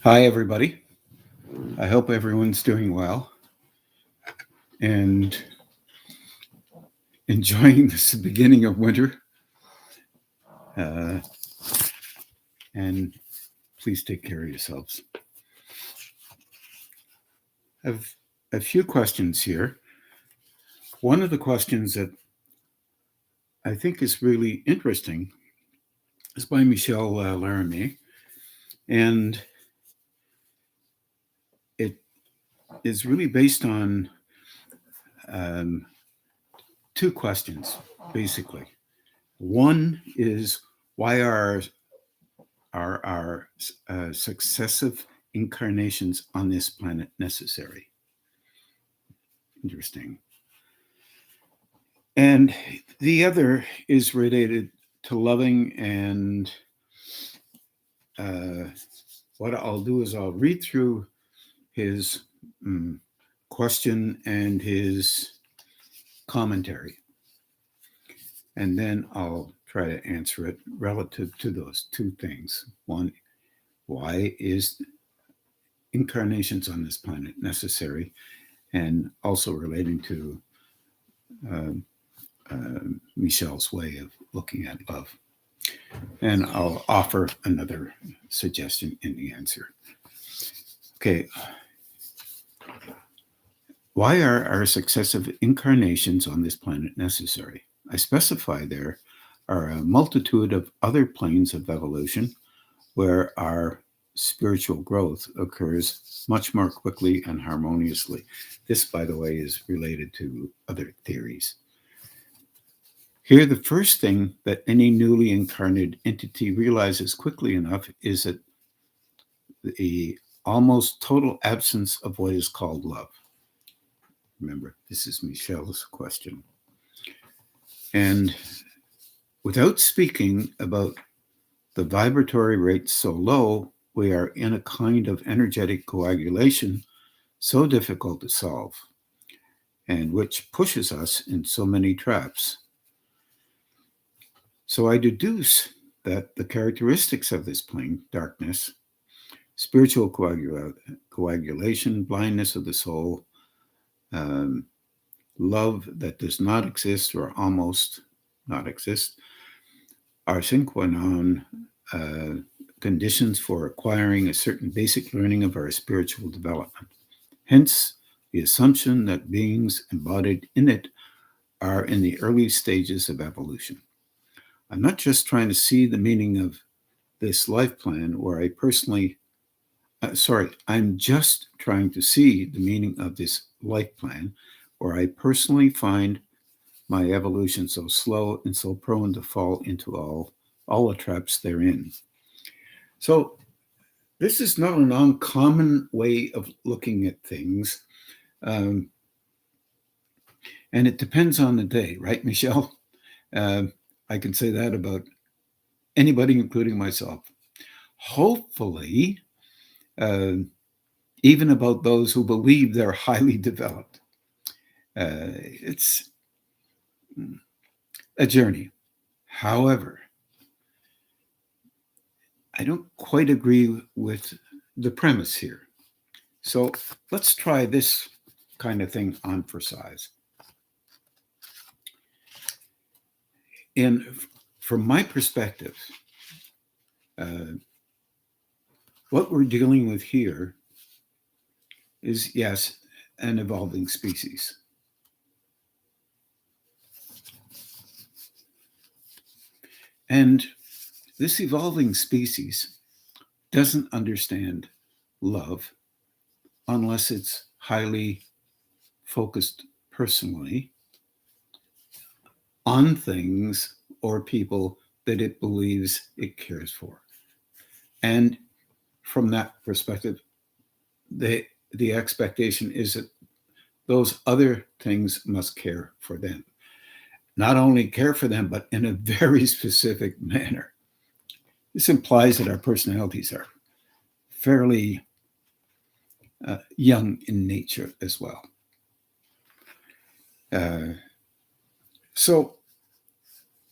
Hi, everybody. I hope everyone's doing well and enjoying this beginning of winter. Uh, and please take care of yourselves. I have a few questions here. One of the questions that I think is really interesting is by Michel Laramie, and it is really based on um, two questions, basically. One is why are our successive incarnations on this planet necessary? Interesting. And the other is related to loving. And uh, what I'll do is I'll read through his question and his commentary, and then I'll try to answer it relative to those two things. One, why is incarnations on this planet necessary? And also relating to uh, Michel's way of looking at love. And I'll offer another suggestion in the answer. Okay, why are our successive incarnations on this planet necessary? I specify there are a multitude of other planes of evolution where our spiritual growth occurs much more quickly and harmoniously. This, by the way, is related to other theories. Here, the first thing that any newly incarnated entity realizes quickly enough is that the almost total absence of what is called love. Remember, this is Michel's question. And without speaking about the vibratory rate so low, we are in a kind of energetic coagulation so difficult to solve, and which pushes us in so many traps. So I deduce that the characteristics of this plane, darkness, spiritual coagulation, blindness of the soul, um, love that does not exist or almost not exist, are sine qua non conditions for acquiring a certain basic learning of our spiritual development. Hence, the assumption that beings embodied in it are in the early stages of evolution. I'm not just trying to see the meaning of this life plan where I'm just trying to see the meaning of this life plan where I personally find my evolution so slow and so prone to fall into all the traps therein. So this is not an uncommon way of looking at things. Um, and it depends on the day, right, Michelle? I can say that about anybody, including myself. Hopefully, uh, even about those who believe they're highly developed. It's a journey. However, I don't quite agree with the premise here. So let's try this kind of thing on for size. And from my perspective, uh, what we're dealing with here is, yes, an evolving species. And this evolving species doesn't understand love unless it's highly focused personally on things or people that it believes it cares for. And from that perspective, the, the expectation is that those other things must care for them. Not only care for them, but in a very specific manner. This implies that our personalities are fairly young in nature as well. Uh, so,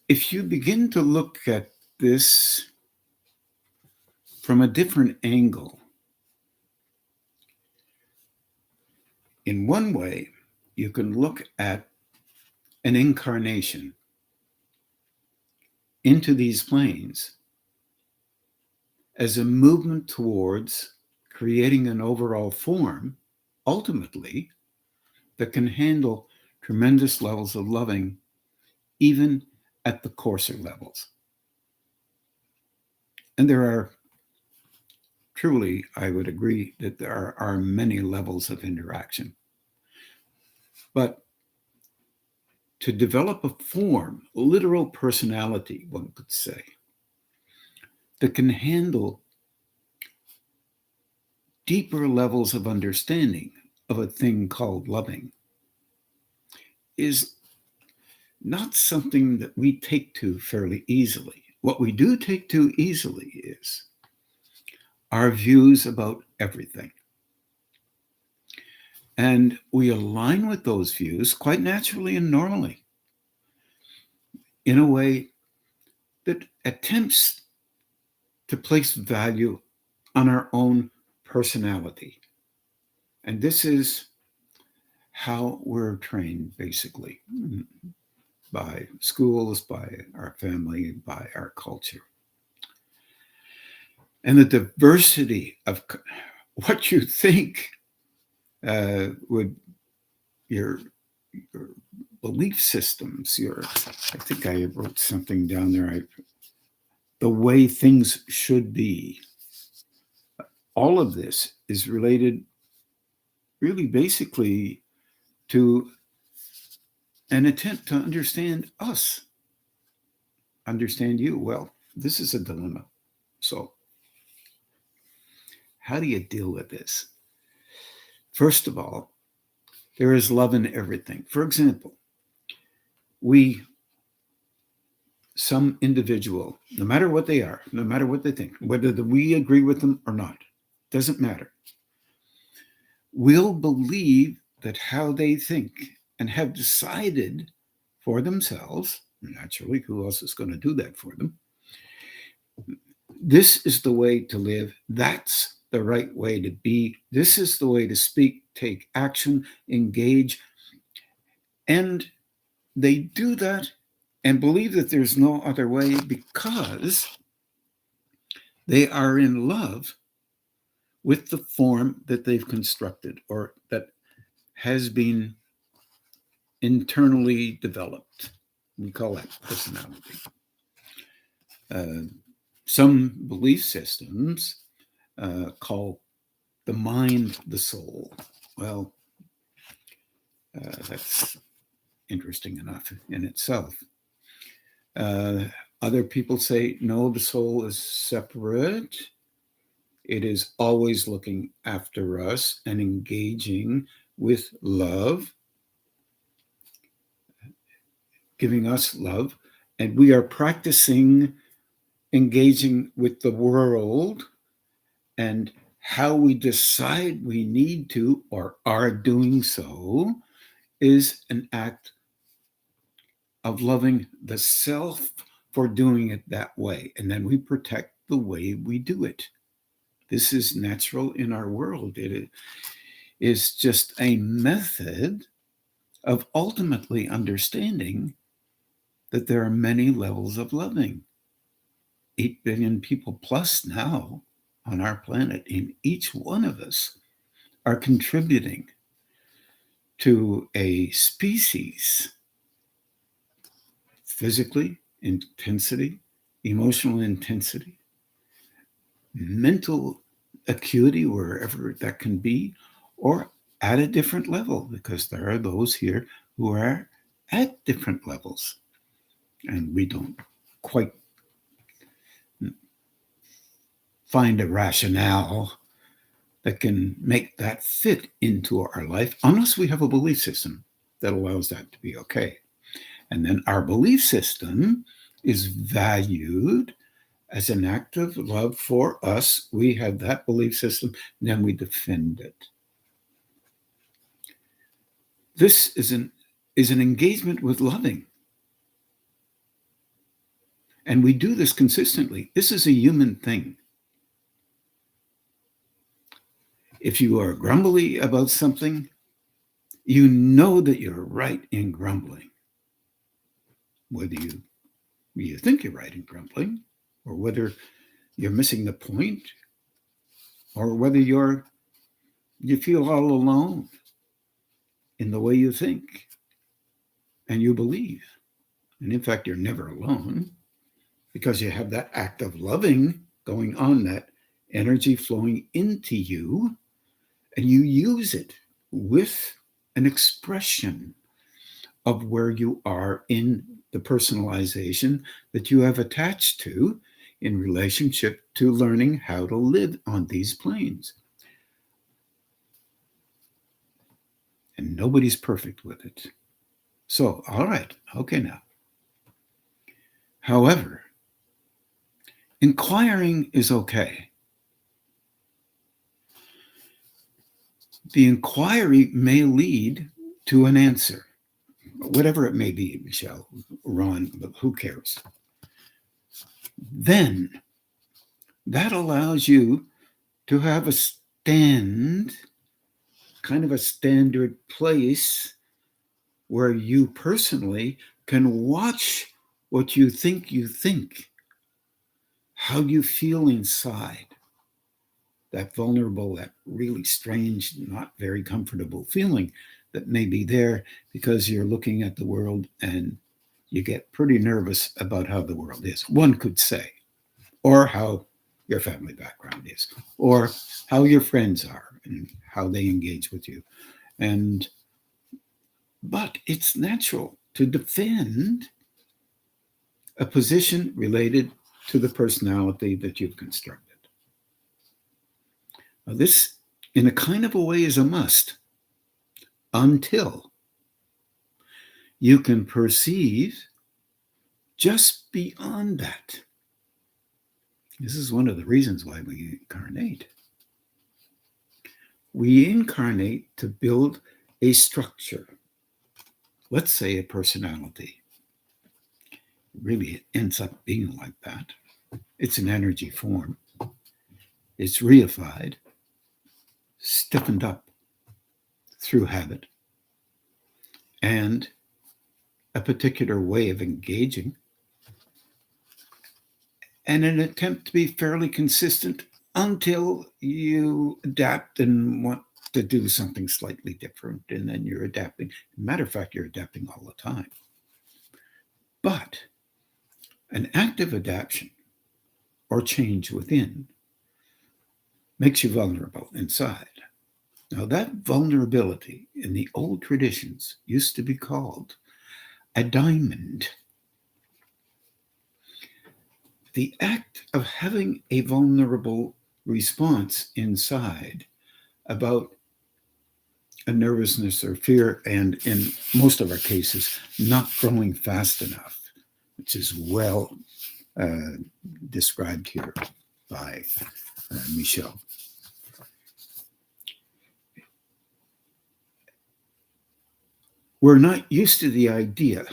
if you begin to look at this from a different angle, In one way, you can look at an incarnation into these planes as a movement towards creating an overall form, ultimately, that can handle tremendous levels of loving, even at the coarser levels. And there are truly, I would agree that there are many levels of interaction. But to develop a form, a literal personality, one could say, that can handle deeper levels of understanding of a thing called loving is not something that we take to fairly easily. What we do take to easily is our views about everything. And we align with those views quite naturally and normally in a way that attempts to place value on our own personality. And this is how we're trained, basically, by schools, by our family, by our culture. And the diversity of what you think would your belief systems, I think I wrote something down there, the way things should be. All of this is related really basically to an attempt to understand us, understand you. Well, this is a dilemma. So how do you deal with this? First of all, there is love in everything. For example, some individual, no matter what they are, no matter what they think, whether we agree with them or not, doesn't matter, will believe that how they think and have decided for themselves, naturally, who else is going to do that for them? This is the way to live. That's the right way to be. This is the way to speak, take action, engage. And they do that and believe that there's no other way because they are in love with the form that they've constructed or that has been internally developed. We call that personality. Some belief systems call the mind the soul. Well, that's interesting enough in itself. Other people say, no, the soul is separate. It is always looking after us and engaging with love, giving us love. And we are practicing engaging with the world, and how we decide we need to or are doing so is an act of loving the self for doing it that way. And then we protect the way we do it. This is natural in our world. It is just a method of ultimately understanding that there are many levels of loving. 8 billion people plus now on our planet, and each one of us are contributing to a species, physically, intensity, emotional intensity, mental acuity, wherever that can be, or at a different level, because there are those here who are at different levels. And we don't quite find a rationale that can make that fit into our life unless we have a belief system that allows that to be okay. And then our belief system is valued as an act of love for us. We have that belief system, and then we defend it. This is an engagement with loving. And we do this consistently. This is a human thing. If you are grumbly about something, You know that you're right in grumbling, whether you think you're right in grumbling, or whether you're missing the point, or whether you feel all alone in the way you think and you believe. And in fact, you're never alone because you have that act of loving going on, that energy flowing into you, and you use it with an expression of where you are in the personalization that you have attached to in relationship to learning how to live on these planes. And nobody's perfect with it. So, all right, okay now. However, inquiring is okay. The inquiry may lead to an answer, whatever it may be, Michelle, Ron, but who cares? Then that allows you to have a stand, kind of a standard place where you personally can watch what you think, how you feel inside, that vulnerable, that really strange, not very comfortable feeling that may be there because you're looking at the world and you get pretty nervous about how the world is, one could say, or how your family background is, or how your friends are and how they engage with you. But it's natural to defend a position related to the personality that you've constructed. Now, this, in a kind of a way, is a must until you can perceive just beyond that. This is one of the reasons why we incarnate. We incarnate to build a structure, let's say a personality. Really, it ends up being like that. It's an energy form. It's reified, stiffened up through habit, and a particular way of engaging, and an attempt to be fairly consistent until you adapt and want to do something slightly different, and then you're adapting. Matter of fact, you're adapting all the time. But an active adaptation or change within makes you vulnerable inside. Now, that vulnerability in the old traditions used to be called a diamond. The act of having a vulnerable response inside about a nervousness or fear, and in most of our cases, not growing fast enough, which is well described here by Michelle. We're not used to the idea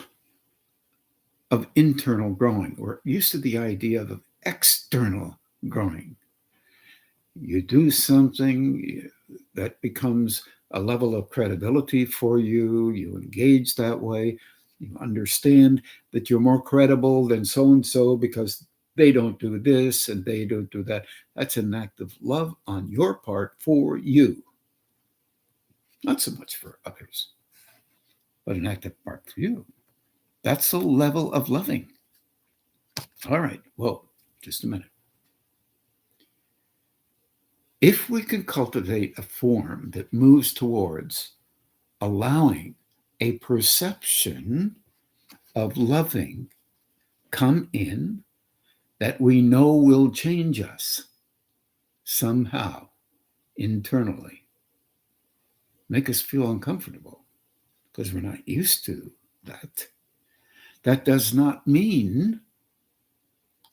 of internal growing. We're used to the idea of external growing. You do something that becomes a level of credibility for you. You engage that way. You understand that you're more credible than so-and-so because they don't do this and they don't do that. That's an act of love on your part for you. Not so much for others, but an active part for you. That's the level of loving. All right, well, just a minute. If we can cultivate a form that moves towards allowing a perception of loving come in that we know will change us somehow internally, make us feel uncomfortable because we're not used to that. That does not mean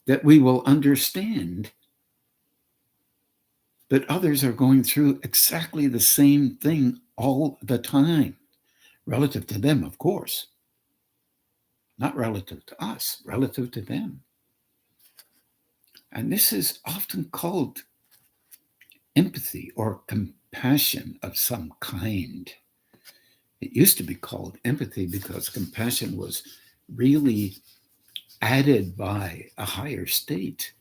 that we will understand that others are going through exactly the same thing all the time, relative to them, of course. Not relative to us, relative to them. And this is often called empathy or compassion of some kind. It used to be called empathy because compassion was really added by a higher state,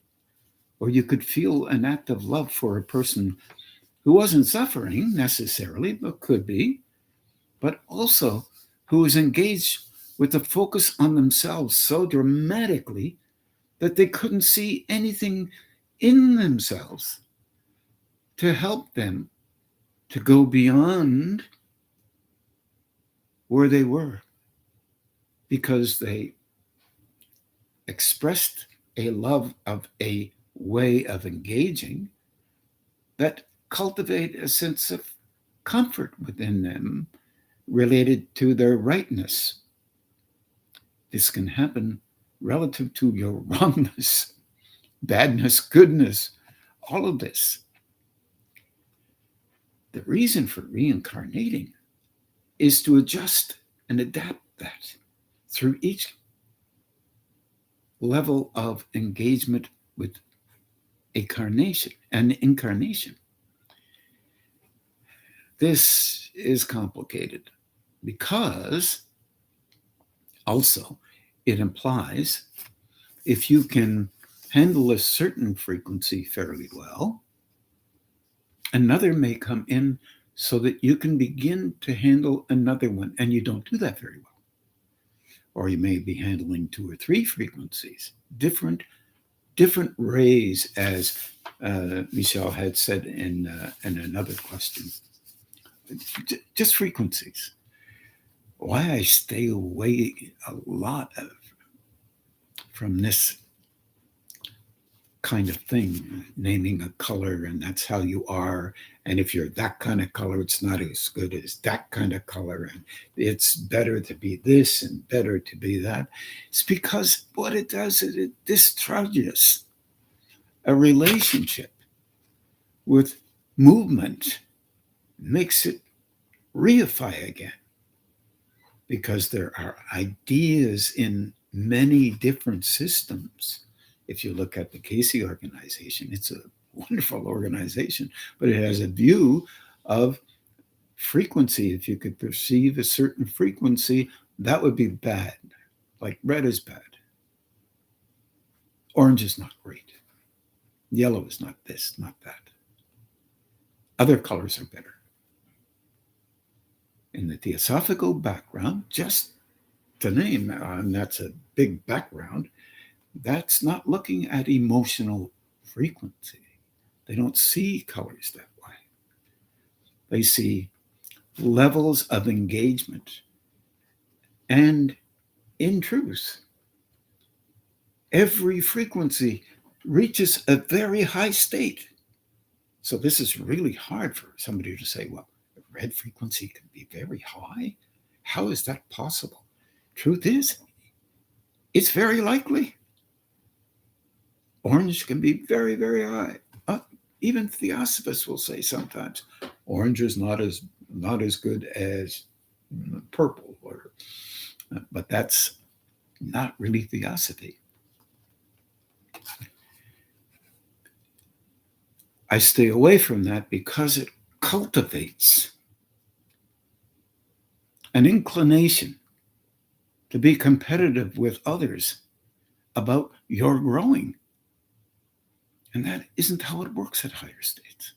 or you could feel an act of love for a person who wasn't suffering necessarily, but could be, but also who was engaged with the focus on themselves so dramatically that they couldn't see anything in themselves to help them to go beyond where they were, because they expressed a love of a way of engaging that cultivate a sense of comfort within them related to their rightness. This can happen relative to your wrongness, badness, goodness, all of this. The reason for reincarnating is to adjust and adapt that through each level of engagement with an incarnation. This is complicated because also it implies if you can handle a certain frequency fairly well, another may come in so that you can begin to handle another one, and you don't do that very well. Or you may be handling 2 or 3 frequencies, different rays, as Michelle had said in another question. Just frequencies. Why I stay away a lot from this kind of thing, naming a color, and that's how you are. And if you're that kind of color, it's not as good as that kind of color. And it's better to be this and better to be that. It's because what it does is it discharges a relationship with movement, makes it reify again. Because there are ideas in many different systems. If you look at the Casey organization, it's a wonderful organization, but it has a view of frequency. If you could perceive a certain frequency, that would be bad. Like red is bad. Orange is not great. Yellow is not this, not that. Other colors are better. In the theosophical background, just to name, and that's a big background, that's not looking at emotional frequency. They don't see colors that way. They see levels of engagement. And in truth, every frequency reaches a very high state. So this is really hard for somebody to say, well, a red frequency can be very high. How is that possible? Truth is, it's very likely. Orange can be very, very high. Even theosophists will say sometimes orange is not as good as purple, but that's not really theosophy. I stay away from that because it cultivates an inclination to be competitive with others about your growing. And that isn't how it works at higher states.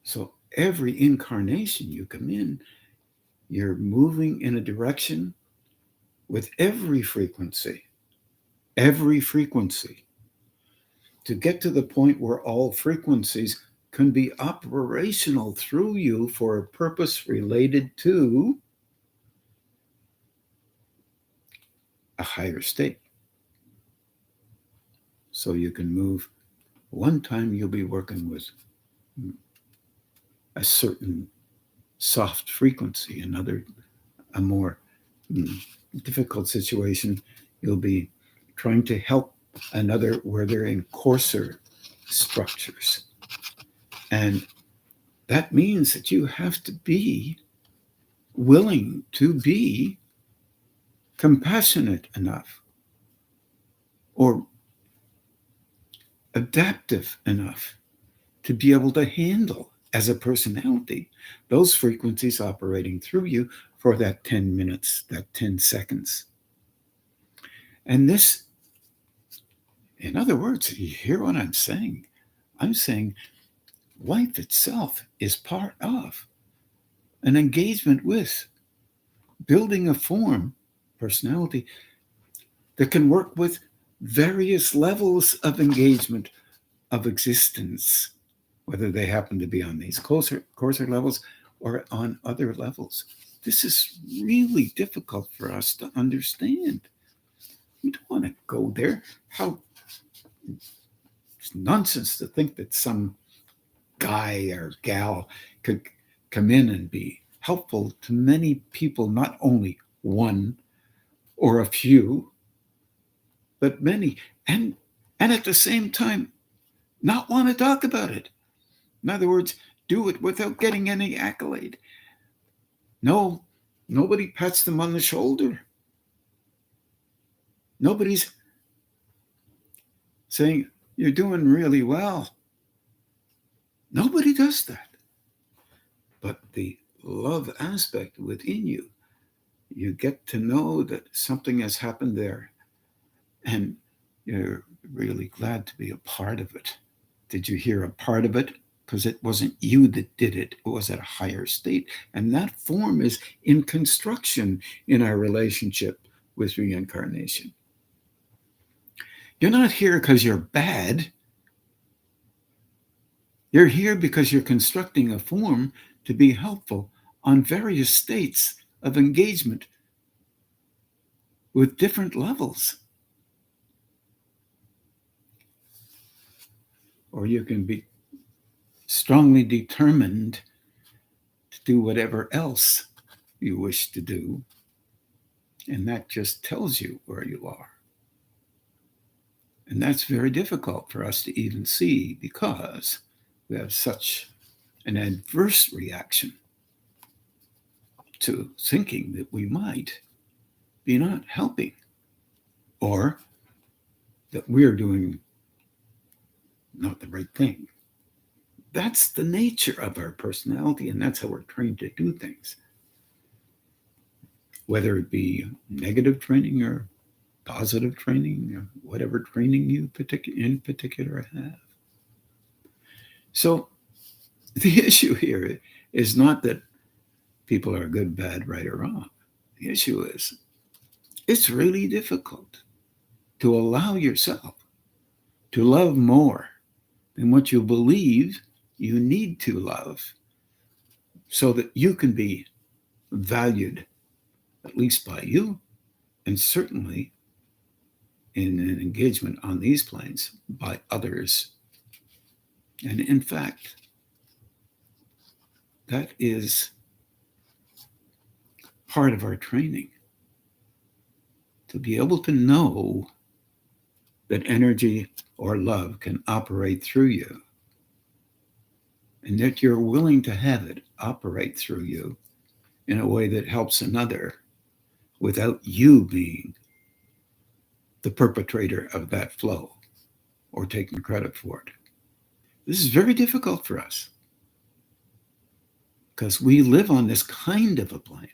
So every incarnation you come in, you're moving in a direction with every frequency, to get to the point where all frequencies can be operational through you for a purpose related to a higher state. So you can move. One time you'll be working with a certain soft frequency, another, a more difficult situation, you'll be trying to help another where they're in coarser structures. And that means that you have to be willing to be compassionate enough or adaptive enough to be able to handle as a personality, those frequencies operating through you for that 10 minutes, that 10 seconds. And this, in other words, you hear what I'm saying? I'm saying life itself is part of an engagement with building a form, personality, that can work with various levels of engagement of existence, whether they happen to be on these coarser levels or on other levels. This is really difficult for us to understand. We don't want to go there. How it's nonsense to think that some guy or gal could come in and be helpful to many people, not only one or a few, but many, and at the same time not want to talk about it. In other words, do it without getting any accolade. No, nobody pats them on the shoulder. Nobody's saying, you're doing really well. Nobody does that. But the love aspect within you, you get to know that something has happened there, and you're really glad to be a part of it. Did you hear a part of it? Because it wasn't you that did it. It was at a higher state. And that form is in construction in our relationship with reincarnation. You're not here because you're bad. You're here because you're constructing a form to be helpful on various states of engagement with different levels. Or you can be strongly determined to do whatever else you wish to do, and that just tells you where you are. And that's very difficult for us to even see because we have such an adverse reaction to thinking that we might be not helping, or that we're doing not the right thing. That's the nature of our personality, and that's how we're trained to do things. Whether it be negative training or positive training, or whatever training you in particular have. So the issue here is not that people are good, bad, right, or wrong. The issue is it's really difficult to allow yourself to love more than what you believe you need to love so that you can be valued, at least by you, and certainly in an engagement on these planes by others. And in fact, that is part of our training, to be able to know that energy or love can operate through you, and that you're willing to have it operate through you in a way that helps another without you being the perpetrator of that flow or taking credit for it. This is very difficult for us because we live on this kind of a plane,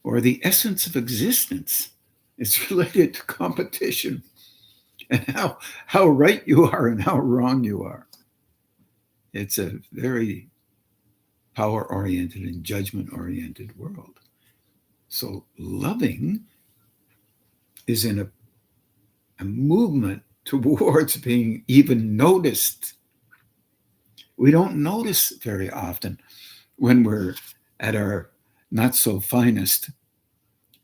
or the essence of existence is related to competition and how right you are and how wrong you are. It's a very power-oriented and judgment-oriented world. So loving is in a movement towards being even noticed. We don't notice very often when we're at our not so finest.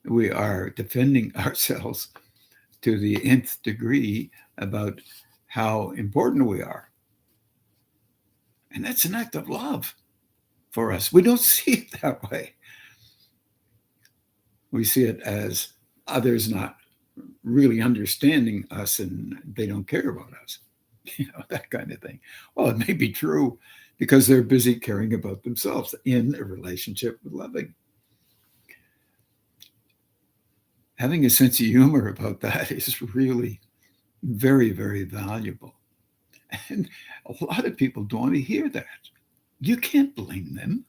We are defending ourselves to the nth degree about how important we are. And that's an act of love for us. We don't see it that way. We see it as others not really understanding us and they don't care about us. That kind of thing. Well, it may be true because they're busy caring about themselves in a relationship with loving. Having a sense of humor about that is really very, very valuable. And a lot of people don't want to hear that. You can't blame them.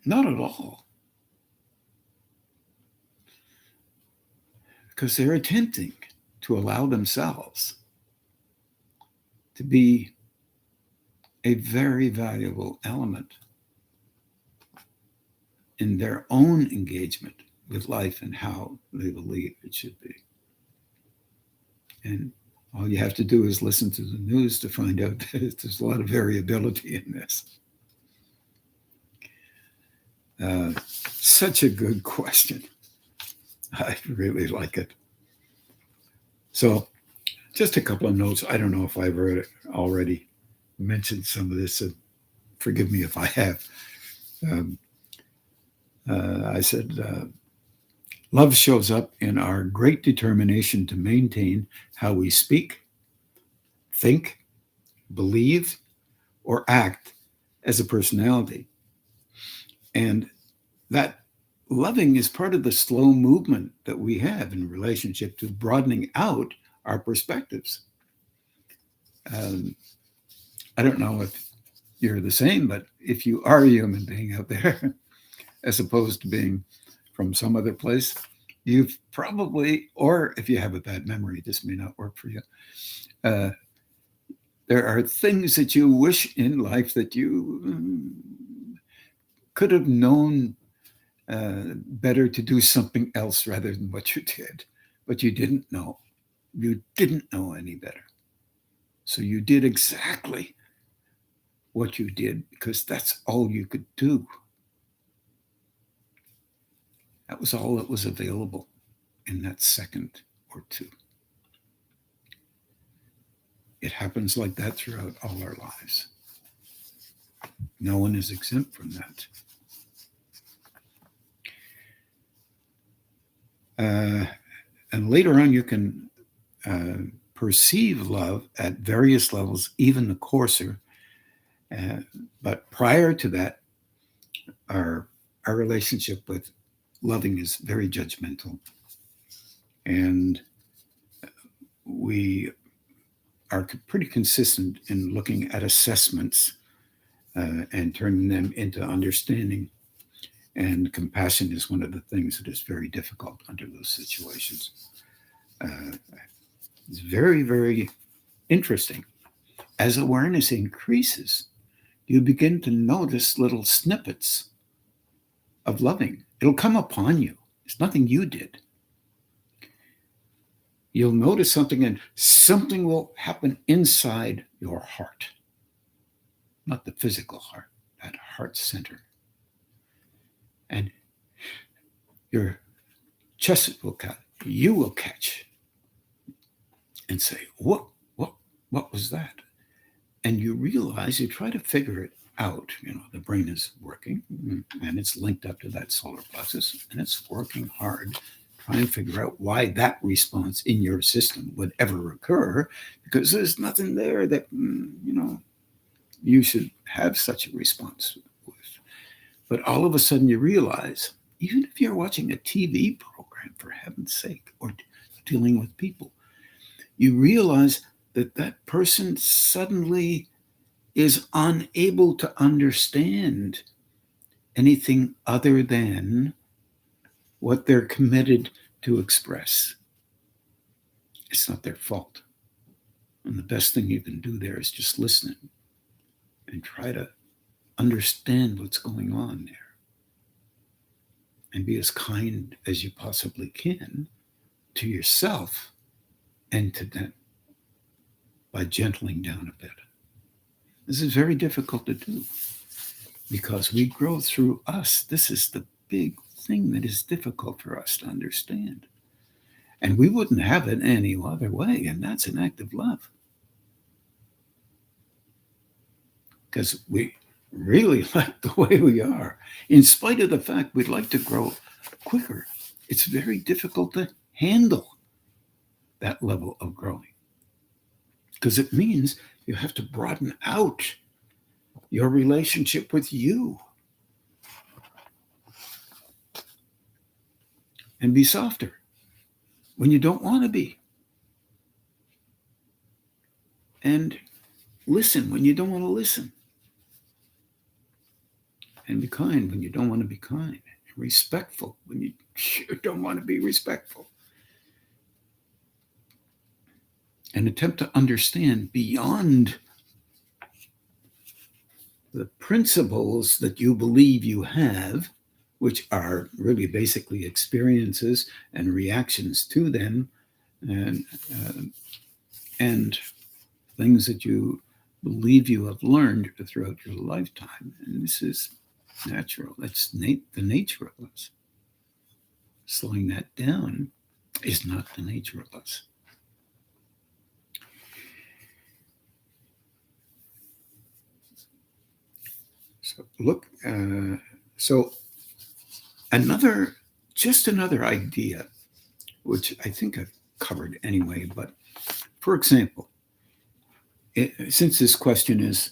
Not at all. Because they're attempting to allow themselves to be a very valuable element in their own engagement with life and how they believe it should be. And all you have to do is listen to the news to find out that there's a lot of variability in this. Such a good question. I really like it. So, just a couple of notes. I don't know if I've already mentioned some of this, so forgive me if I have. I said, love shows up in our great determination to maintain how we speak, think, believe, or act as a personality. And that loving is part of the slow movement that we have in relationship to broadening out our perspectives. I don't know if you're the same, but if you are a human being out there, as opposed to being from some other place, you've probably, or if you have a bad memory, this may not work for you. There are things that you wish in life that you could have known better to do something else rather than what you did, but you didn't know. You didn't know any better. So you did exactly what you did because that's all you could do. That was all that was available in that second or two. It happens like that throughout all our lives. No one is exempt from that. And later on, you can perceive love at various levels, even the coarser. But prior to that, our relationship with loving is very judgmental. And we are pretty consistent in looking at assessments and turning them into understanding. And compassion is one of the things that is very difficult under those situations. It's very, very interesting. As awareness increases, you begin to notice little snippets of loving. It'll come upon you. It's nothing you did. You'll notice something and something will happen inside your heart. Not the physical heart, that heart center. And your chest will catch, you will catch and say, what was that? And you realize, you try to figure it out. The brain is working and it's linked up to that solar plexus and it's working hard, trying to figure out why that response in your system would ever occur, because there's nothing there that, you should have such a response with. But all of a sudden you realize, even if you're watching a TV program, for heaven's sake, or dealing with people, you realize that that person suddenly is unable to understand anything other than what they're committed to express. It's not their fault. And the best thing you can do there is just listen and try to understand what's going on there. And be as kind as you possibly can to yourself and to them by gentling down a bit. This is very difficult to do because we grow through us. This is the big thing that is difficult for us to understand. And we wouldn't have it any other way, and that's an act of love. Because we really like the way we are. In spite of the fact we'd like to grow quicker, it's very difficult to handle that level of growing. Because it means you have to broaden out your relationship with you and be softer when you don't want to be. and listen when you don't want to listen, and be kind when you don't want to be kind, respectful when you don't want to be respectful, and attempt to understand beyond the principles that you believe you have, which are really basically experiences and reactions to them, and uh, and things that you believe you have learned throughout your lifetime. And this is natural. That's the nature of us. Slowing that down is not the nature of us. So look, so another idea, which I think I've covered anyway, but for example, since this question is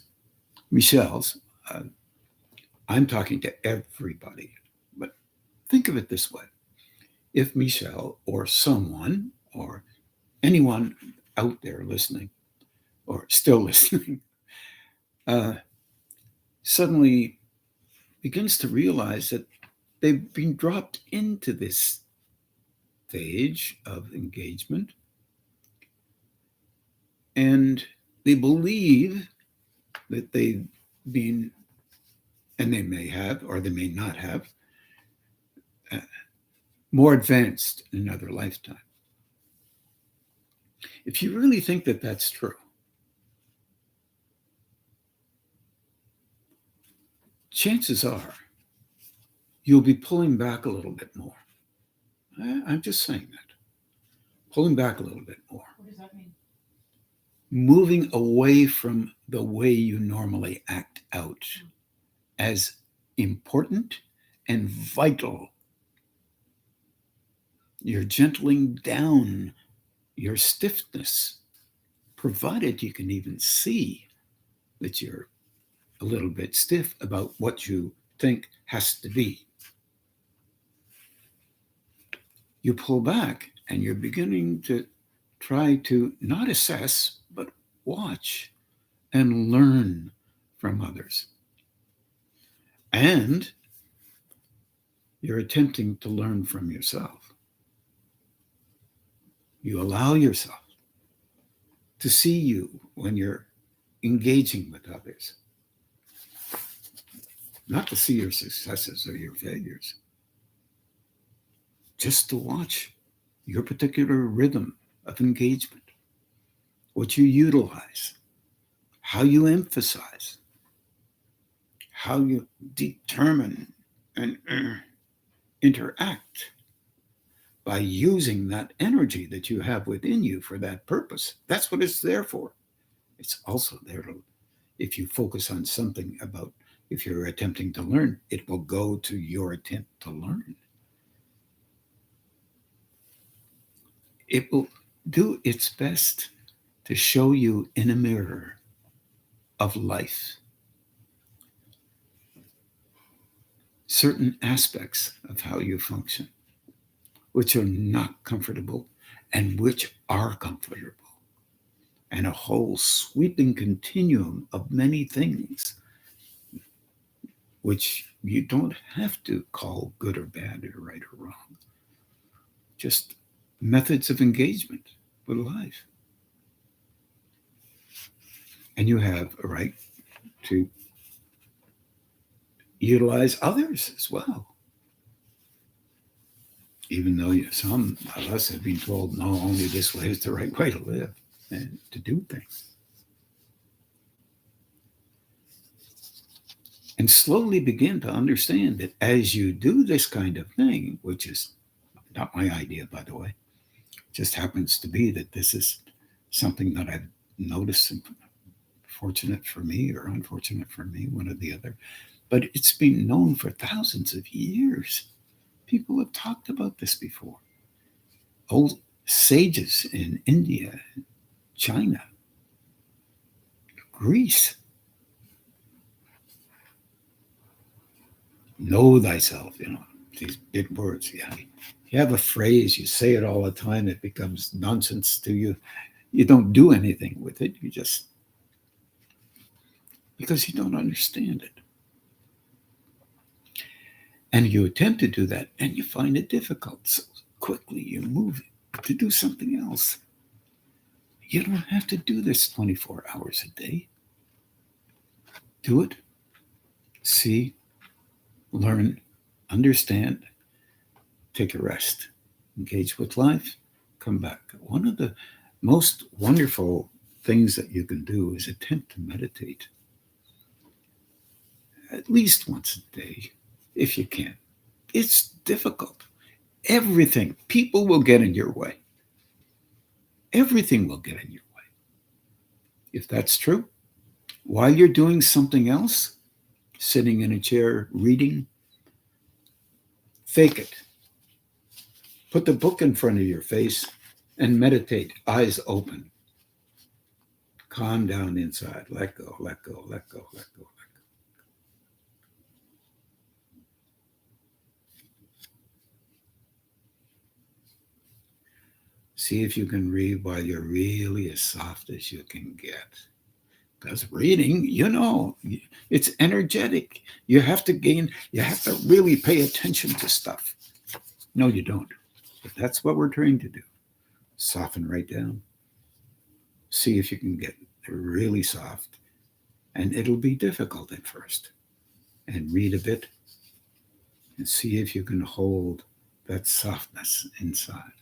Michelle's, I'm talking to everybody, but think of it this way. If Michelle or someone or anyone out there listening or still listening uh, suddenly begins to realize that they've been dropped into this stage of engagement and they believe that they've been, and they may have or they may not have, more advanced in another lifetime. If you really think that that's true, chances are you'll be pulling back a little bit more. I'm just saying that. Pulling back a little bit more. What does that mean? Moving away from the way you normally act out as important and vital. You're gentling down your stiffness, provided you can even see that you're a little bit stiff about what you think has to be. You pull back and you're beginning to try to not assess, but watch and learn from others. And you're attempting to learn from yourself. You allow yourself to see you when you're engaging with others, not to see your successes or your failures, just to watch your particular rhythm of engagement, what you utilize, how you emphasize, how you determine and interact by using that energy that you have within you for that purpose. That's what it's there for. It's also there to, if you focus on something about, if you're attempting to learn, it will go to your attempt to learn. It will do its best to show you in a mirror of life certain aspects of how you function, which are not comfortable and which are comfortable, and a whole sweeping continuum of many things which you don't have to call good or bad or right or wrong, just methods of engagement with life. And you have a right to utilize others as well. Even though some of us have been told, no, only this way is the right way to live and to do things. And slowly begin to understand that as you do this kind of thing, which is not my idea, by the way, just happens to be that this is something that I've noticed, fortunate for me or unfortunate for me, one or the other, but it's been known for thousands of years. People have talked about this before. Old sages in India, China, Greece. Know thyself, these big words. Yeah. You have a phrase, you say it all the time, it becomes nonsense to you. You don't do anything with it. You just, because you don't understand it. And you attempt to do that and you find it difficult. So quickly you move to do something else. You don't have to do this 24 hours a day. Do it, see, learn, understand, take a rest, engage with life, come back. One of the most wonderful things that you can do is attempt to meditate at least once a day, if you can. It's difficult. Everything, people will get in your way. Everything will get in your way. If that's true, while you're doing something else, sitting in a chair, reading, fake it. Put the book in front of your face and meditate, eyes open. Calm down inside. Let go, let go, let go, let go, let go. See if you can read while you're really as soft as you can get. Because reading, it's energetic. You have to really pay attention to stuff. No, you don't. But that's what we're trained to do. Soften right down. See if you can get really soft. And it'll be difficult at first. And read a bit and see if you can hold that softness inside.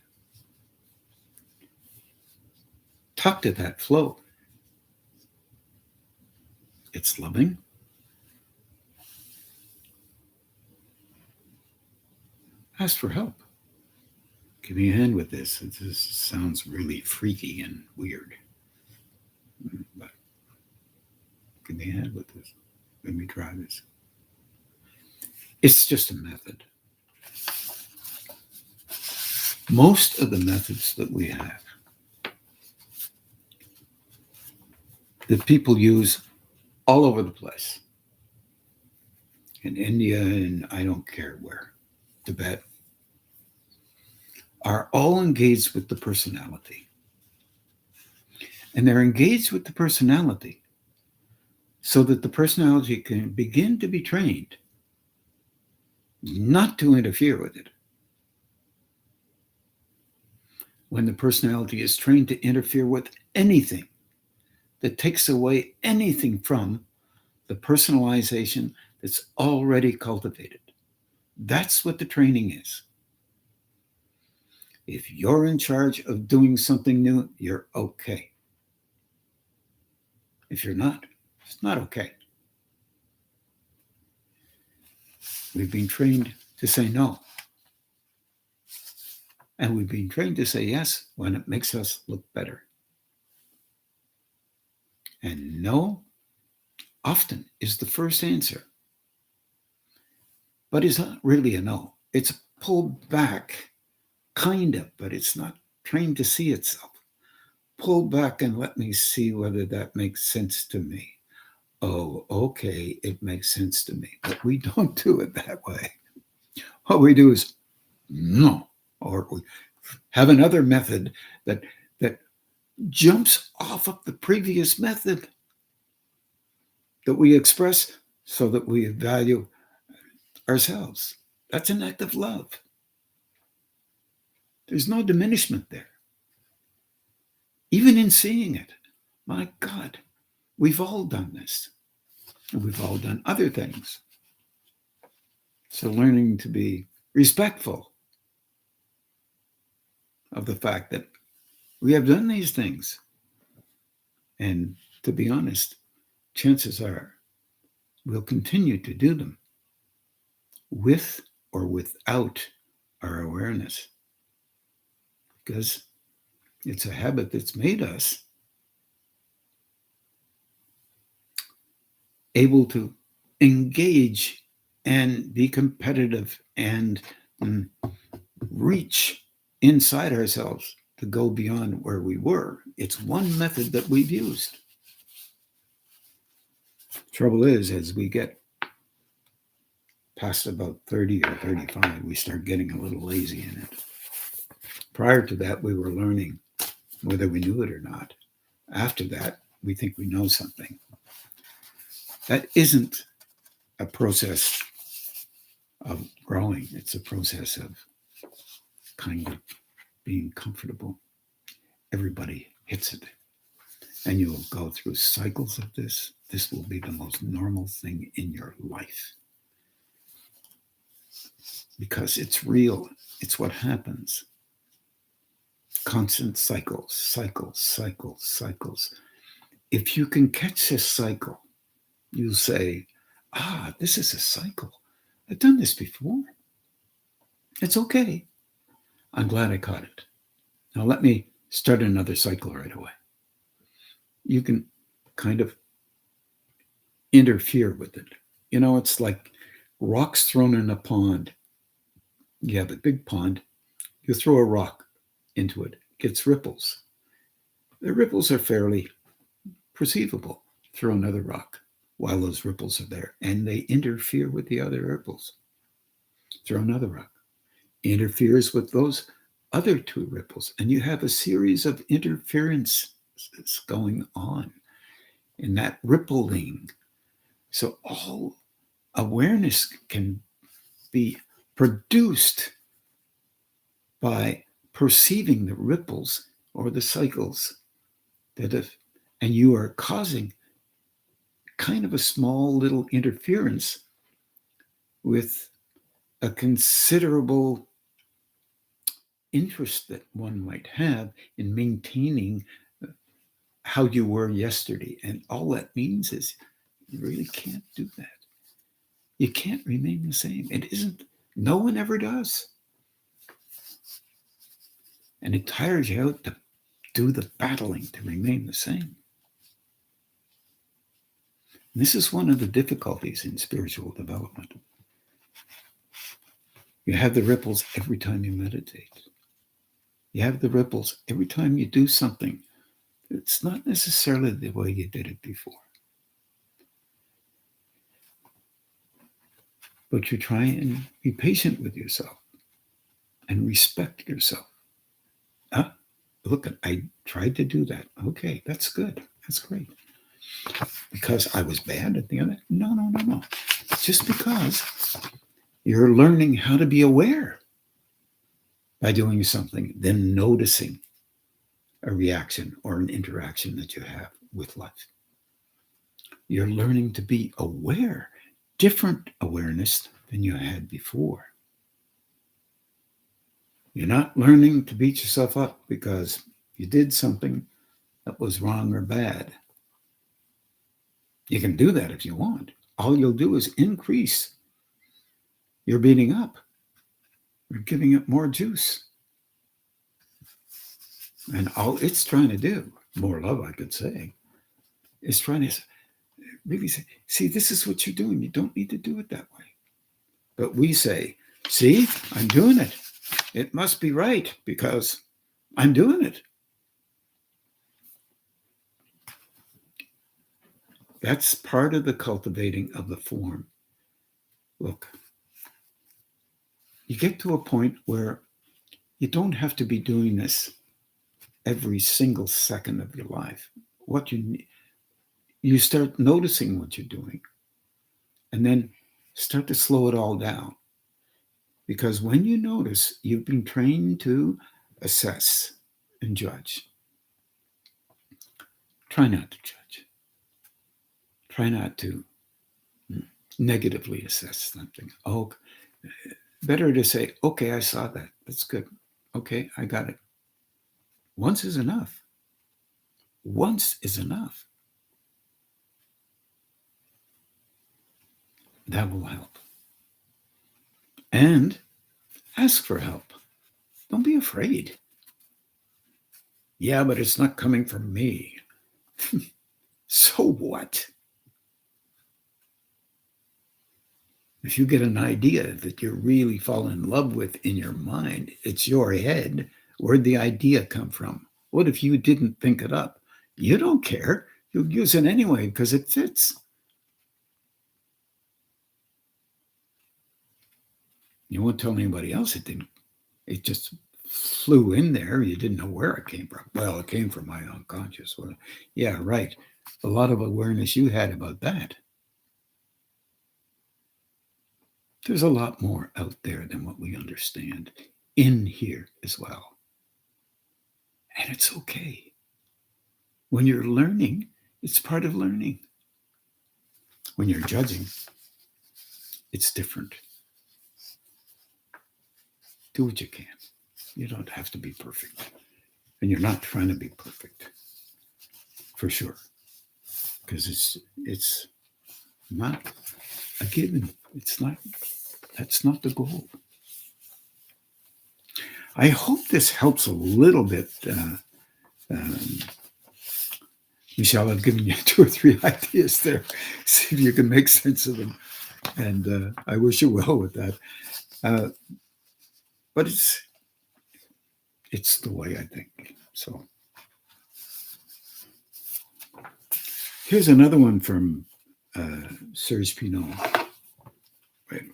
Talk to that flow. It's loving. Ask for help. Give me a hand with this. This sounds really freaky and weird. But give me a hand with this. Let me try this. It's just a method. Most of the methods that we have, that people use all over the place. In India and I don't care where, Tibet, are all engaged with the personality. And they're engaged with the personality so that the personality can begin to be trained not to interfere with it. When the personality is trained to interfere with anything that takes away anything from the personalization that's already cultivated. That's what the training is. If you're in charge of doing something new, you're okay. If you're not, it's not okay. We've been trained to say no. And we've been trained to say yes when it makes us look better. And no often is the first answer. But it's not really a no. It's pulled back, kind of, but it's not trained to see itself. Pull back and let me see whether that makes sense to me. Oh, okay, it makes sense to me. But we don't do it that way. What we do is no, or we have another method that jumps off of the previous method that we express so that we value ourselves. That's an act of love. There's no diminishment there. Even in seeing it, my God, we've all done this. And we've all done other things. So learning to be respectful of the fact that we have done these things. And to be honest, chances are we'll continue to do them with or without our awareness. Because it's a habit that's made us able to engage and be competitive and reach inside ourselves to go beyond where we were. It's one method that we've used. Trouble is, as we get past about 30 or 35, we start getting a little lazy in it. Prior to that, we were learning whether we knew it or not. After that, we think we know something. That isn't a process of growing. It's a process of kind of being comfortable. Everybody hits it. And you will go through cycles of this. This will be the most normal thing in your life. Because it's real. It's what happens. Constant cycles, cycles, cycles, cycles. If you can catch this cycle, you'll say, this is a cycle. I've done this before. It's okay. I'm glad I caught it. Now let me start another cycle right away. You can kind of interfere with it. It's like rocks thrown in a pond. You have a big pond. You throw a rock into it. It gets ripples. The ripples are fairly perceivable. Throw another rock while those ripples are there, and they interfere with the other ripples. Throw another rock. Interferes with those other two ripples, and you have a series of interferences going on in that rippling. So all awareness can be produced by perceiving the ripples or the cycles and you are causing kind of a small little interference with a considerable interest that one might have in maintaining how you were yesterday. And all that means is you really can't do that. You can't remain the same. It isn't. No one ever does. And it tires you out to do the battling to remain the same. And this is one of the difficulties in spiritual development. You have the ripples every time you meditate. You have the ripples every time you do something. It's not necessarily the way you did it before. But you try and be patient with yourself and respect yourself. Look, I tried to do that. Okay, that's good. That's great. Because I was bad at the end? No. Just because you're learning how to be aware by doing something, then noticing a reaction or an interaction that you have with life. You're learning to be aware, different awareness than you had before. You're not learning to beat yourself up because you did something that was wrong or bad. You can do that if you want. All you'll do is increase your beating up. You're giving it more juice. And all it's trying to do, more love, I could say, is trying to really say, see, this is what you're doing. You don't need to do it that way. But we say, see, I'm doing it. It must be right because I'm doing it. That's part of the cultivating of the form. Look, you get to a point where you don't have to be doing this every single second of your life. What you start noticing what you're doing and then start to slow it all down. Because when you notice, you've been trained to assess and judge. Try not to judge. Try not to negatively assess something. Oh, better to say, okay, I saw that. That's good. Okay, I got it. Once is enough. Once is enough. That will help. And ask for help. Don't be afraid. Yeah, but it's not coming from me. So what? If you get an idea that you really fall in love with in your mind, it's your head. Where'd the idea come from? What if you didn't think it up? You don't care. You'll use it anyway because it fits. You won't tell anybody else it didn't. It just flew in there. You didn't know where it came from. Well, it came from my unconscious. Well, yeah, right. A lot of awareness you had about that. There's a lot more out there than what we understand in here as well. And it's okay. When you're learning, it's part of learning. When you're judging, it's different. Do what you can. You don't have to be perfect. And you're not trying to be perfect, for sure. Because it's not a given. That's not the goal. I hope this helps a little bit. Michelle, I've given you 2 or 3 ideas there. See if you can make sense of them. And I wish you well with that. But it's the way I think. So here's another one from Serge Pinot. Wait.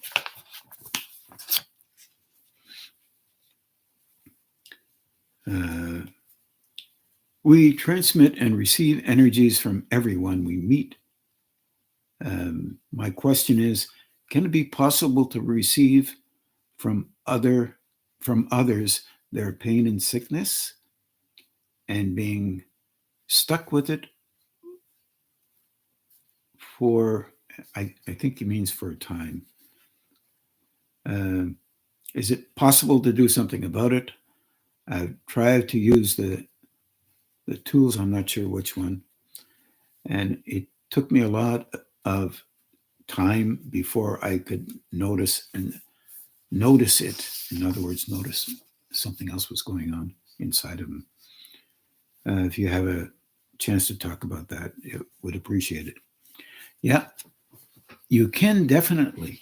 We transmit and receive energies from everyone we meet. My question is, can it be possible to receive from others their pain and sickness and being stuck with it for, I think he means for a time. Is it possible to do something about it? I've tried to use the tools, I'm not sure which one, and it took me a lot of time before I could notice it. In other words, notice something else was going on inside of him. If you have a chance to talk about that, I would appreciate it. Yeah, you can definitely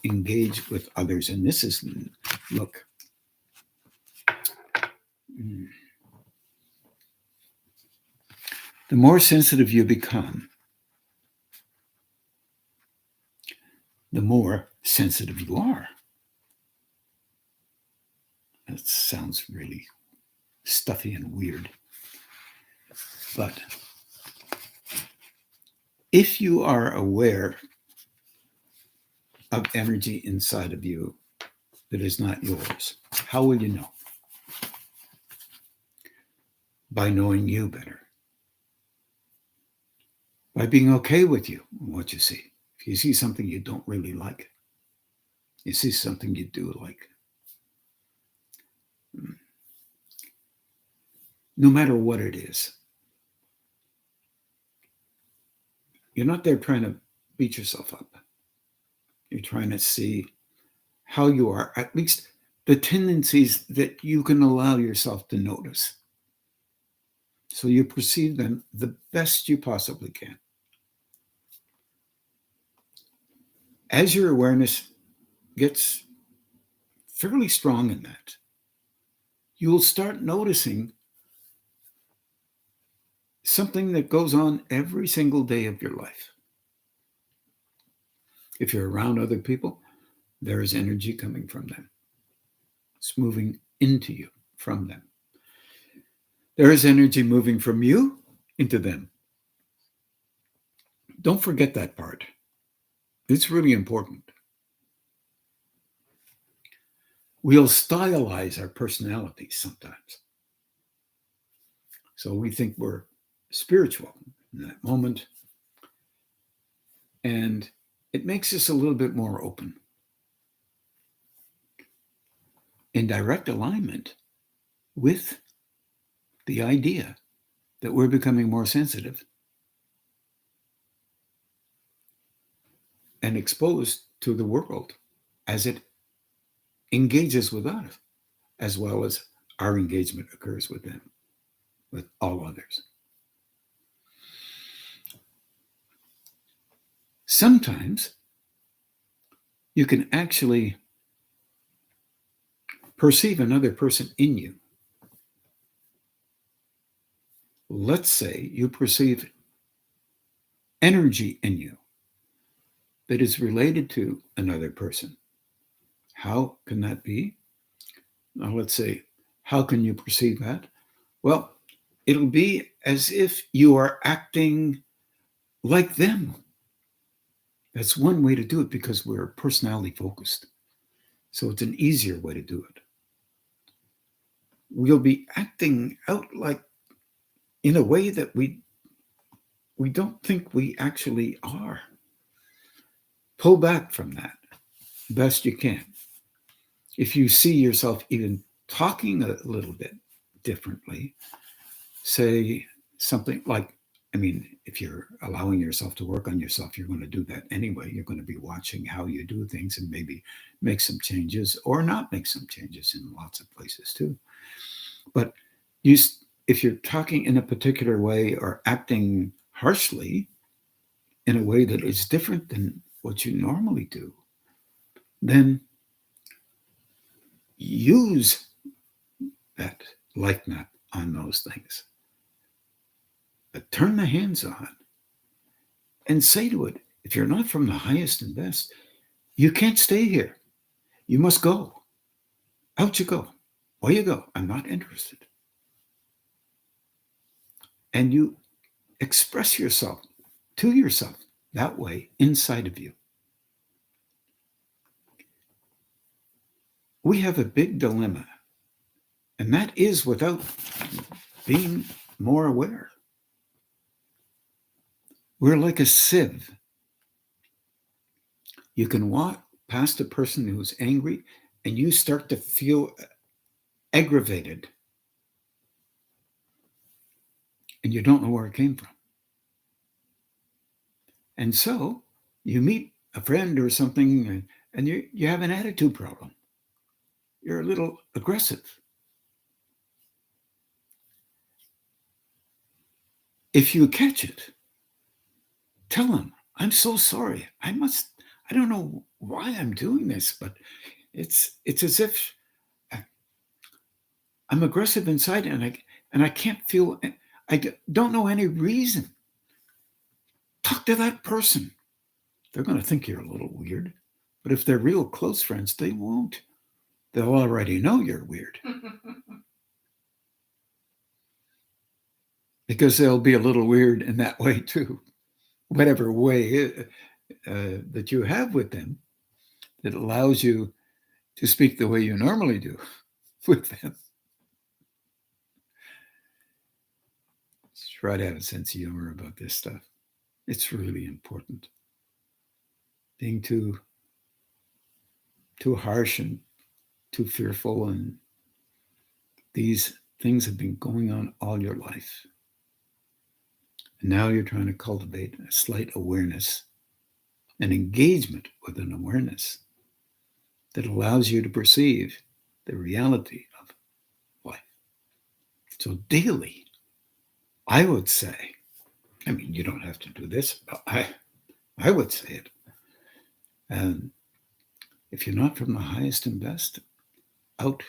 engage with others. And this is, look, the more sensitive you become, the more sensitive you are. That sounds really stuffy and weird. But if you are aware of energy inside of you that is not yours, how will you know? By knowing you better. By being okay with you and what you see. If you see something you don't really like, you see something you do like. No matter what it is. You're not there trying to beat yourself up. You're trying to see how you are, at least the tendencies that you can allow yourself to notice. So you perceive them the best you possibly can. As your awareness gets fairly strong in that, you will start noticing something that goes on every single day of your life. If you're around other people, there is energy coming from them. It's moving into you from them. There is energy moving from you into them. Don't forget that part. It's really important. We'll stylize our personalities sometimes. So we think we're spiritual in that moment. And it makes us a little bit more open. In direct alignment with the idea that we're becoming more sensitive and exposed to the world as it engages with us, as well as our engagement occurs with them, with all others. Sometimes you can actually perceive another person in you. Let's say you perceive energy in you that is related to another person. How can that be? Now, let's say, how can you perceive that? Well, it'll be as if you are acting like them. That's one way to do it because we're personality focused. So it's an easier way to do it. We'll be acting out like in a way that we don't think we actually are. Pull back from that best you can. If you see yourself even talking a little bit differently, say something like, if you're allowing yourself to work on yourself, you're going to do that anyway. You're going to be watching how you do things and maybe make some changes or not make some changes in lots of places too. But if you're talking in a particular way or acting harshly in a way that is different than what you normally do, then use that life map on those things. But turn the hands on and say to it, if you're not from the highest and best, you can't stay here. You must go. Out you go. Away you go. I'm not interested. And you express yourself to yourself that way inside of you. We have a big dilemma, and that is without being more aware. We're like a sieve. You can walk past a person who's angry and you start to feel aggravated and you don't know where it came from. And so you meet a friend or something and you have an attitude problem. You're a little aggressive. If you catch it, tell them, I'm so sorry. I don't know why I'm doing this, but it's as if I'm aggressive inside and I can't feel, I don't know any reason. Talk to that person. They're going to think you're a little weird, but if they're real close friends, they won't. They'll already know you're weird. Because they'll be a little weird in that way too. Whatever way that you have with them that allows you to speak the way you normally do with them. Try to have a sense of humor about this stuff. It's really important. Being too harsh and too fearful, and these things have been going on all your life. And now you're trying to cultivate a slight awareness, an engagement with an awareness that allows you to perceive the reality of life. So daily, I would say, you don't have to do this, but I would say it. And if you're not from the highest and best, out.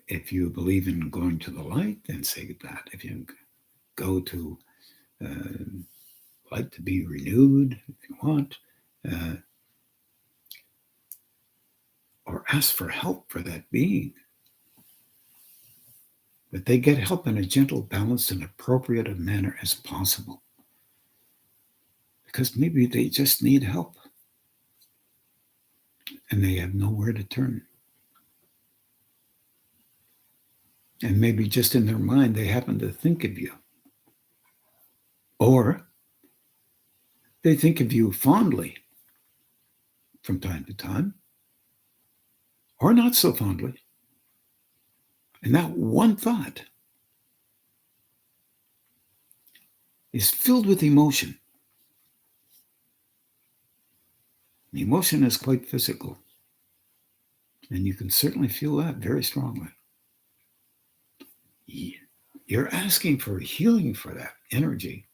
If you believe in going to the light, then say that. If you go to light to be renewed, if you want, or ask for help for that being. But they get help in a gentle, balanced, and appropriate a manner as possible. Because maybe they just need help. And they have nowhere to turn. And maybe just in their mind, they happen to think of you. Or they think of you fondly from time to time, or not so fondly. And that one thought is filled with emotion. The emotion is quite physical. And you can certainly feel that very strongly. You're asking for healing for that energy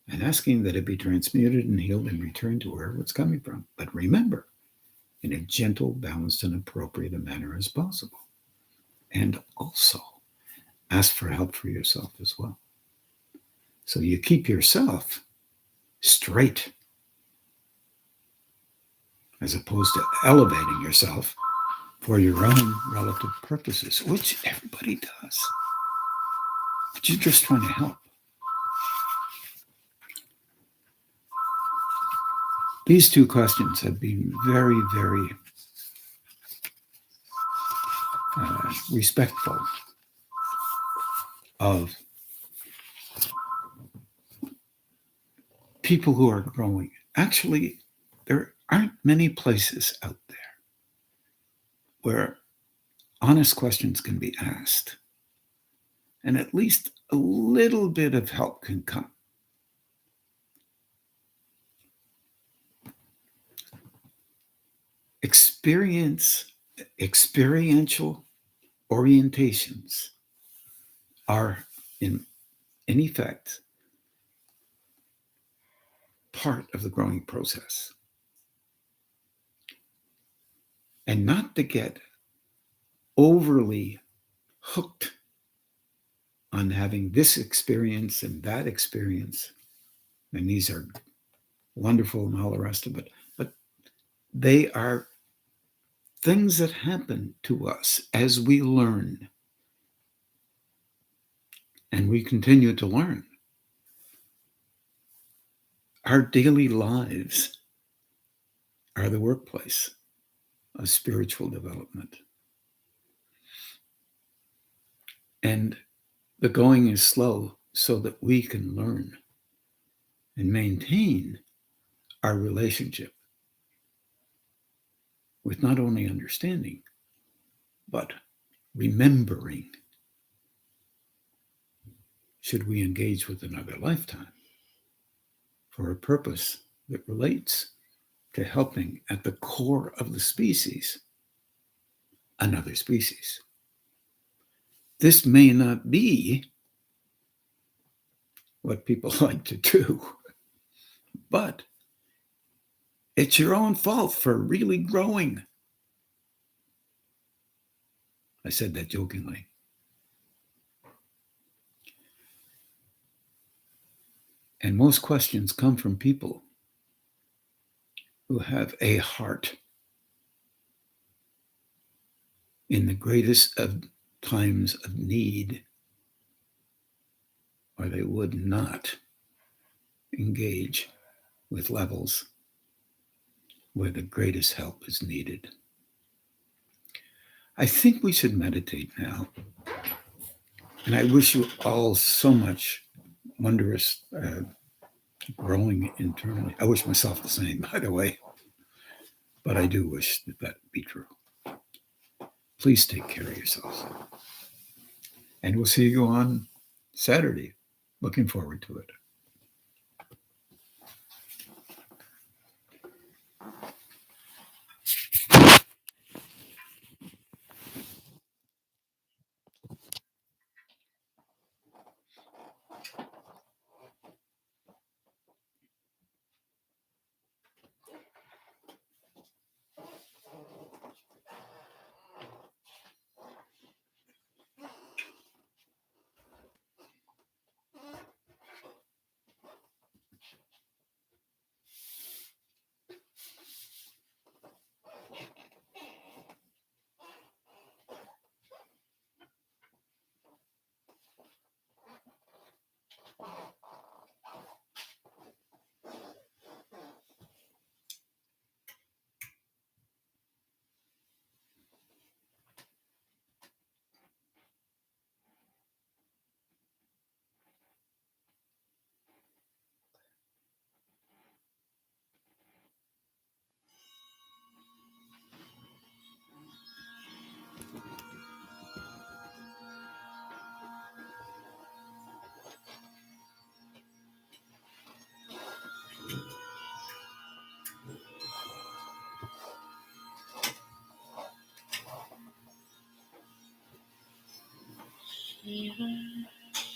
and asking that it be transmuted and healed and returned to wherever it's coming from. But remember, in a gentle, balanced, and appropriate a manner as possible. And also ask for help for yourself as well. So you keep yourself straight as opposed to elevating yourself for your own relative purposes, which everybody does. But you're just trying to help. These two questions have been very, very respectful of people who are growing. Actually, there aren't many places out there where honest questions can be asked and at least a little bit of help can come. Experiential orientations are, in effect, part of the growing process. And not to get overly hooked on having this experience and that experience, and these are wonderful and all the rest of it, but they are things that happen to us as we learn and we continue to learn. Our daily lives are the workplace of spiritual development. And the going is slow so that we can learn and maintain our relationship with not only understanding, but remembering, should we engage with another lifetime, for a purpose that relates to helping at the core of the species, another species. This may not be what people like to do, but it's your own fault for really growing. I said that jokingly. And most questions come from people who have a heart in the greatest of times of need, or they would not engage with levels where the greatest help is needed. I think we should meditate now. And I wish you all so much wondrous growing internally. I wish myself the same, by the way. But I do wish that be true. Please take care of yourselves. And we'll see you on Saturday. Looking forward to it.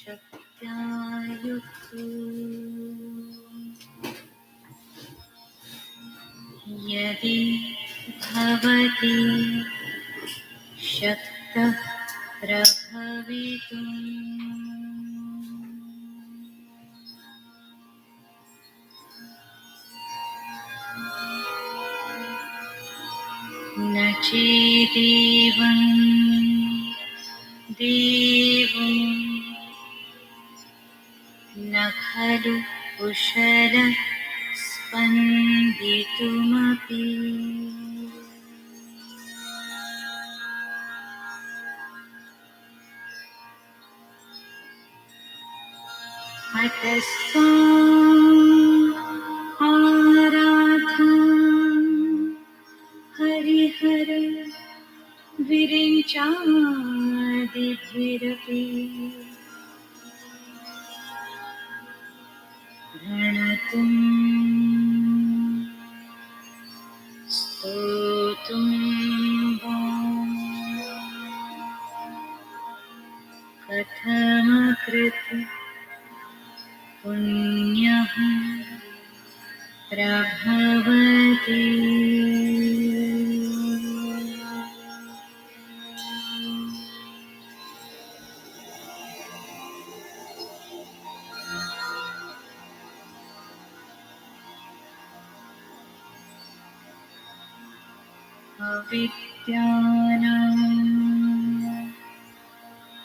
शक्त्यायुक्तो यदि भवति शक्तः प्रभवितुम् न चेदेवं देवो न खलु कुशलः स्पन्दितुमपि। अतस्त्वाम् आराधं हरिहर विरिञ्चादिभिरपि प्रणतुं स्तोतुं वा कथमकृत पुण्यः प्रभवति। अविद्यानाम्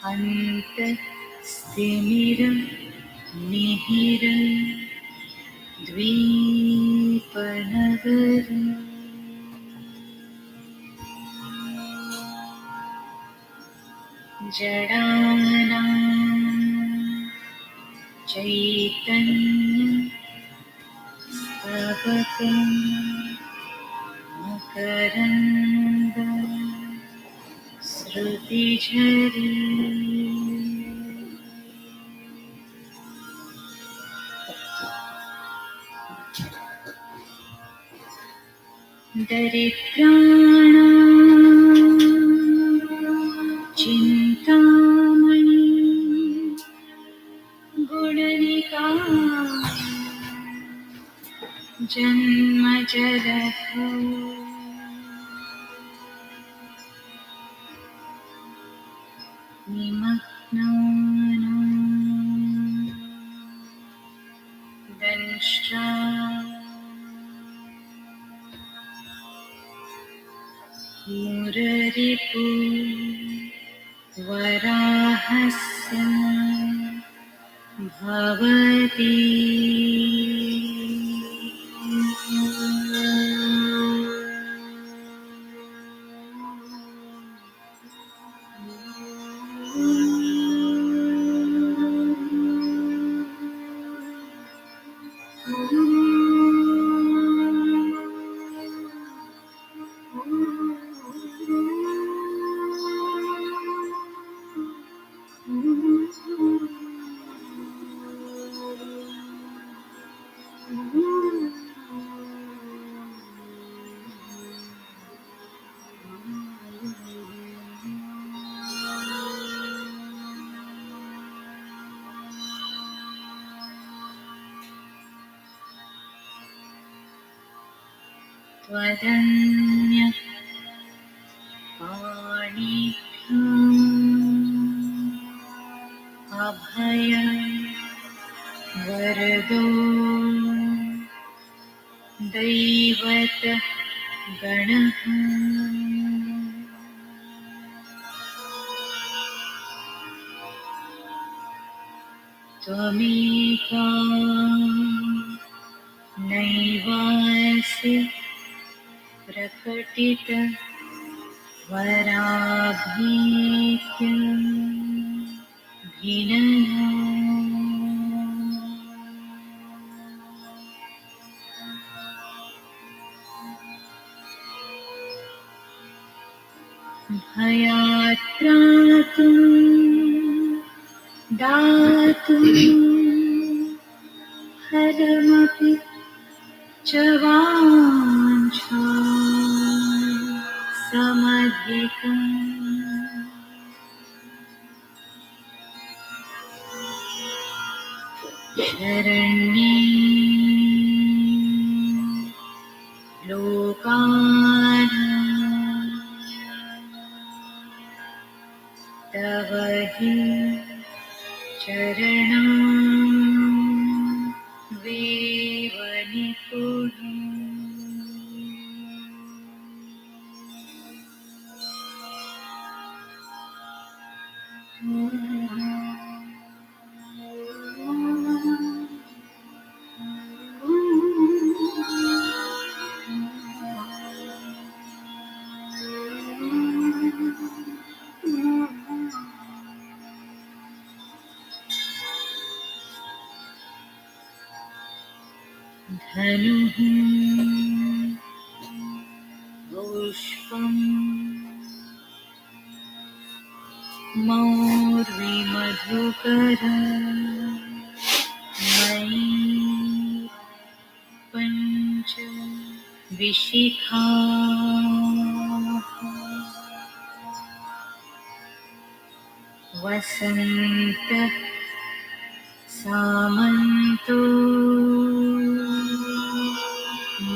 अन्तस्तिमिरमिहिरद्वीपनगरी जडानां चैतन्यस्तबकं मकरन्दश्रुतिझरी दरिद्राणां चिन्तामणि गुणनिका जन्मजलधौ निमग्नानां दंष्ट्रा मुररिपु वराहस्य भवति। त्वदन्यः पाणिभ्याम् अभयं वरदो दैवतः गणः त्वमेका नैवासि प्रकटित वराभीत्यं भिनया भयात् त्रातुं दातुं हरमपि च वाञ्छा समधिकम् शरण्ये लोकानां तव हि चरणं वेव निपुणम्। धनुः पुष्पम् मौर्विमधुकरम् मयि पञ्च विशिखाः वसन्तः सामन्तो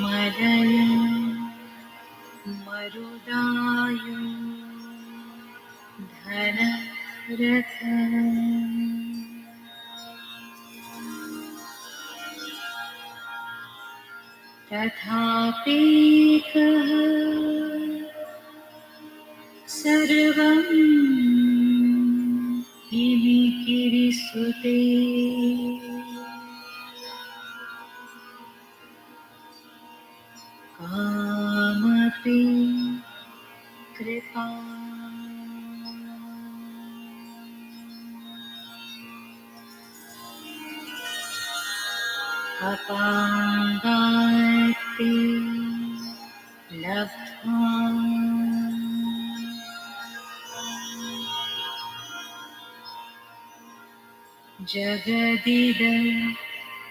मलय मरुदायो धनरथ तथापीकः सर्वं हिमिकिरिसुते कामपि कृपा अपाङ्गास्ति लब्ध्वा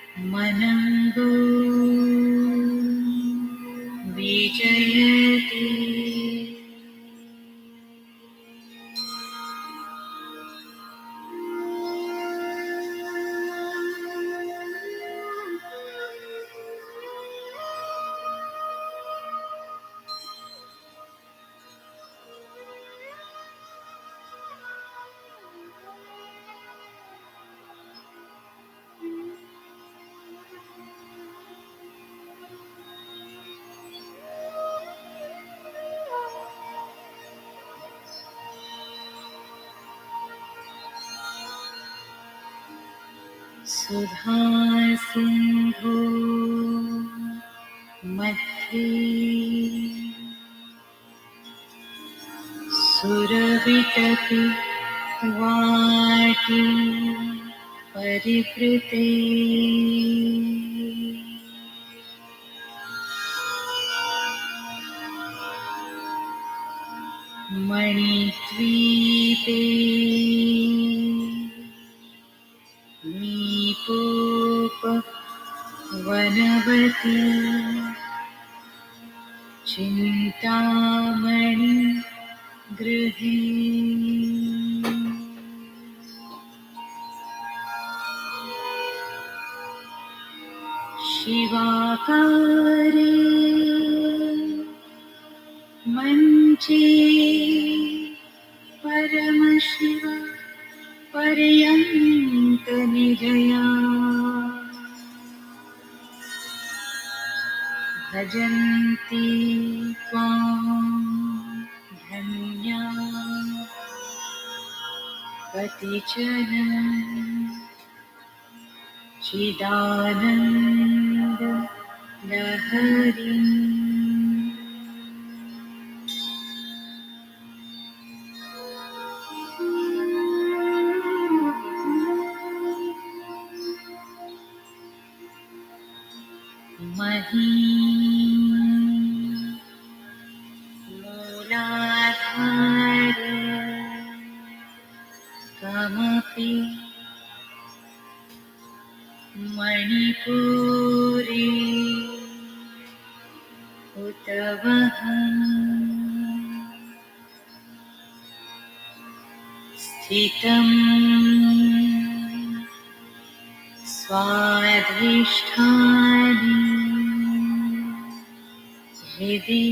जगदिदमनङ्गो विजयति सुधासिन्धो मध्ये सुरवितपि वाटी परिवृते मणिद्वीपे नीपोपवनवती चिन्तामणि गृहे शिवाकारे मञ्चे परमशिव पर्यन्तनिजया भजन्ति त्वां धन्या कतिचन चिदानन्द लहरी मही मूलाधार कमपि मणिपुरी उत स्थितं स्वाधिष्ठाने हृदि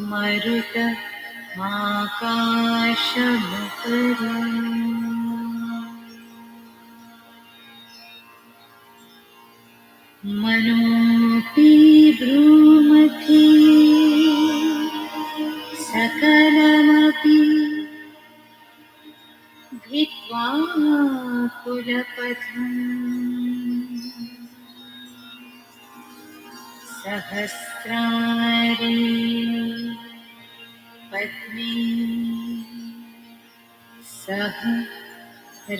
मरुतमाकाशमुपरि मनोऽपि ब्रूमति सकलमपि भित्वा कुलपथम् सहस्रारे पत्नी सह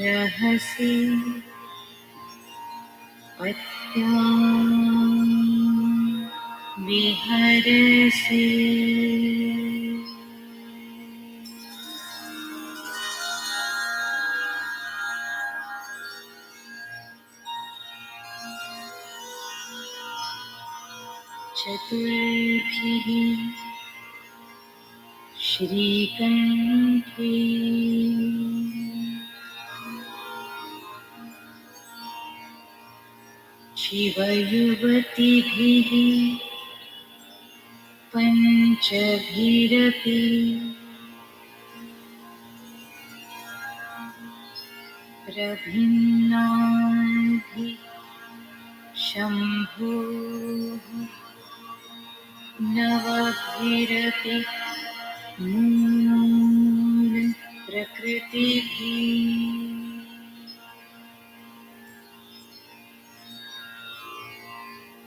रहसि पत्या विहरसि चतुर्भिः श्रीकण्ठे शिवयुवतिभिः पञ्चभिरपि प्रभिन्नाभिः शम्भोः नवभिरपि मूलप्रकृतिभिः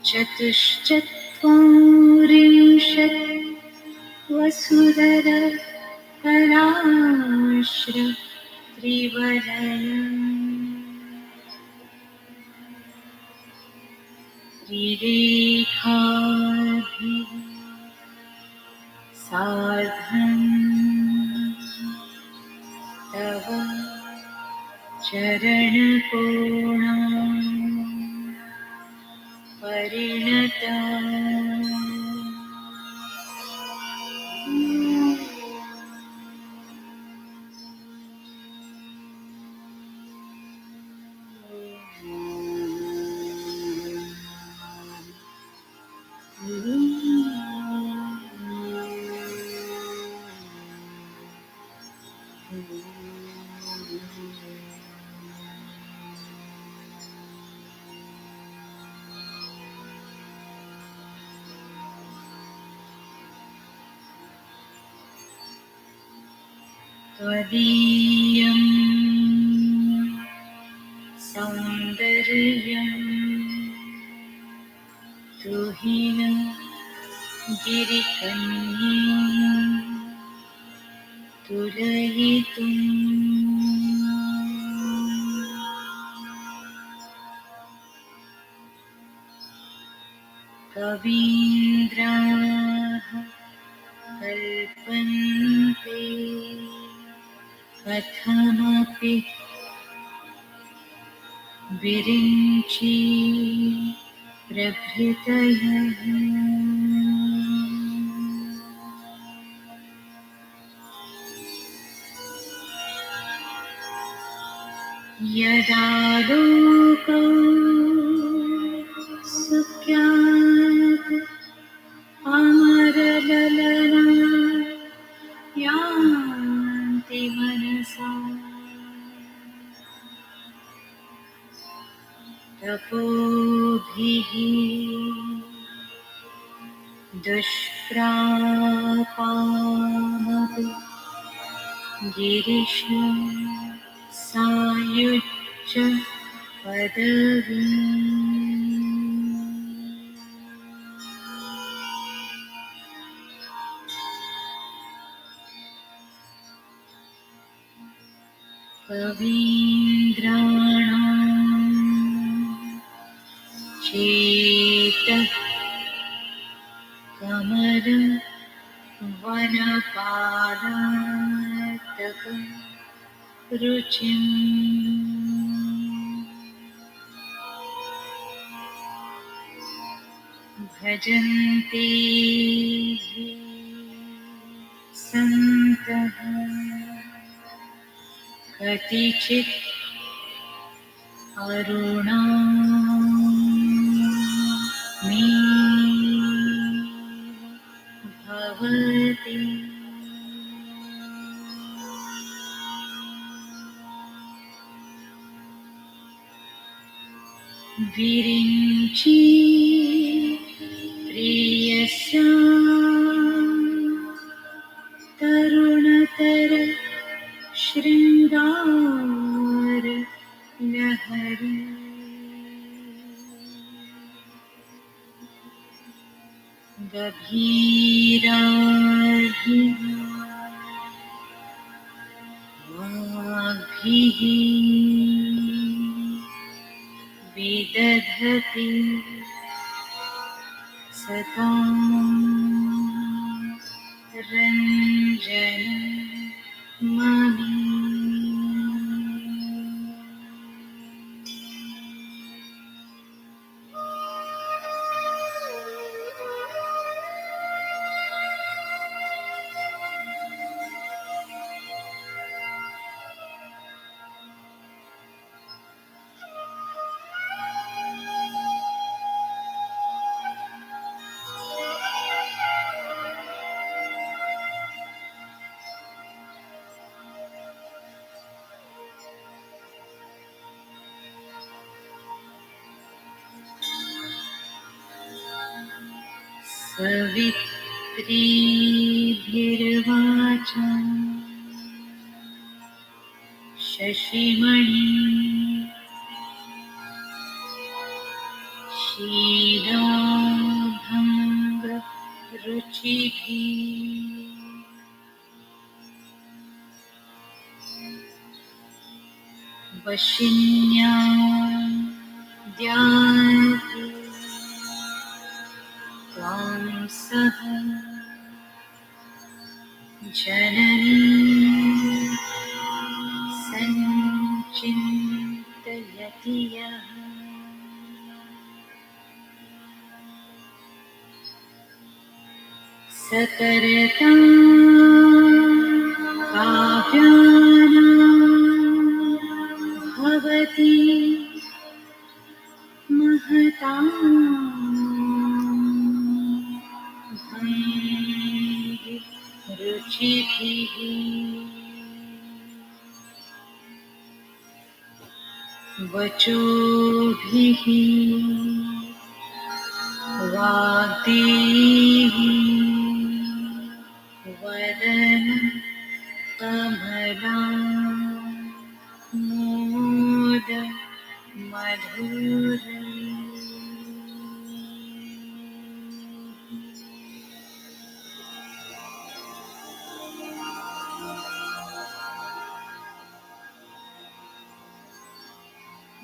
चतुश्चत्वारिंशत् वसुधर कराश्र त्रिवलय त्रिरेखाभिः सार्धं तव चरणकोणां परिणता त्वदीयं सौन्दर्यं तुहिन गिरिकन्ये तुलयितुम् कवीन्द्राः कल्पन्ते कथमपि विरिञ्चि प्रभृतयः यदा लोको सुख्यात् अमरललना यान्ति मनसा तपोभिः दुष्प्रापामपि गिरिशं सायुज्य पदवीम् कवीन्द्राणां चेतः कमल वनपादातक रुचिं भजन्ते सन्तः कतिचित् अरुणामी भवति विरिञ्चि प्रियस्या तरुणतर शृङ्गार लहरी गभीराभिः वाग्भिः विदधति सतां रञ्जनमणि सवित्रीभिर्वाचा शशिमणि क्षीराभङ्गरुचिभिः वशिन्यां द्याति त्वां सह जननी सञ्चिन्तयति यः सकरतां काव्यानां भवति महतां भङ्गिरुचिभिः वचोभिः वाग्देवी वदन कमला मोद मधुर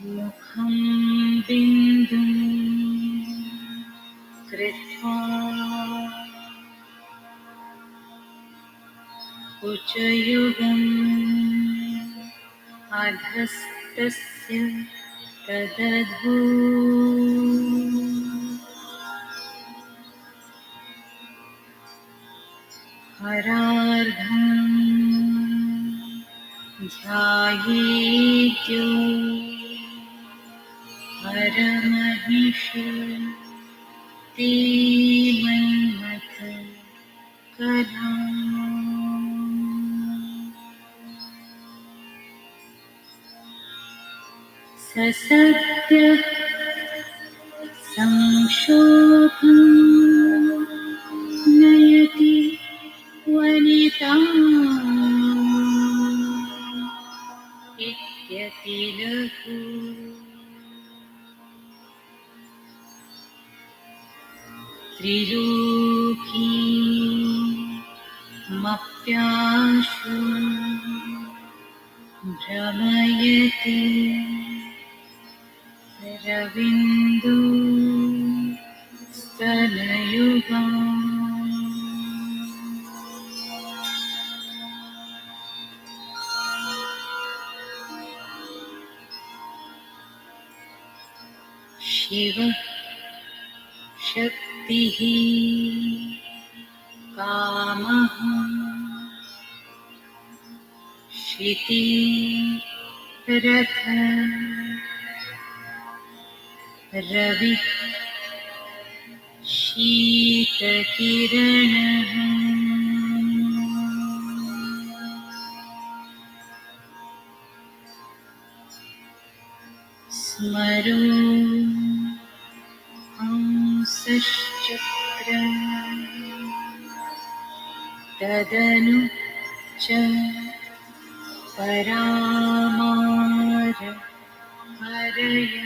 मुखं बिन्दुं कृत्वा कुचयुगम् अधस्तस्य तदधू हरार्धं ध्यायेत्यो हरमहिषी ते मन्मथ कदा ससत्यः संशोभं नयति वनिताम् इत्यतिलघु त्रिलोकीमप्याशु भ्रमयति रविन्दु स्तनयुगा शिवः शक्तिः कामः क्षितिरथ रविः शीतकिरणः स्मरो हंसश्चक्रं तदनु च परामार हरयः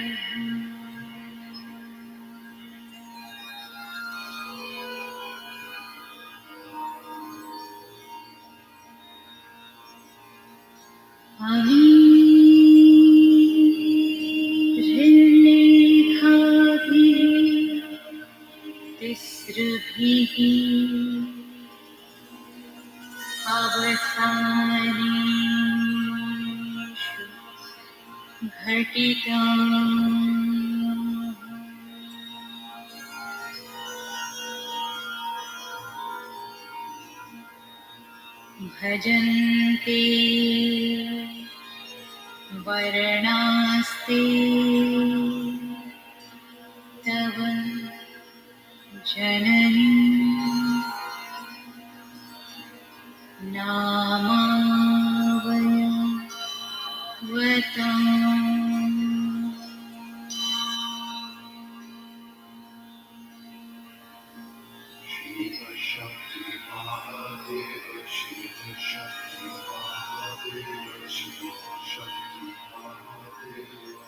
अमीरिण्ये घटिता भजन्ते वर्णास्ते तव जननी नामावयं वताम् Shiva Shakti Mahadeva, Shiva Shakti Mahadeva, Shiva Shakti Mahadeva.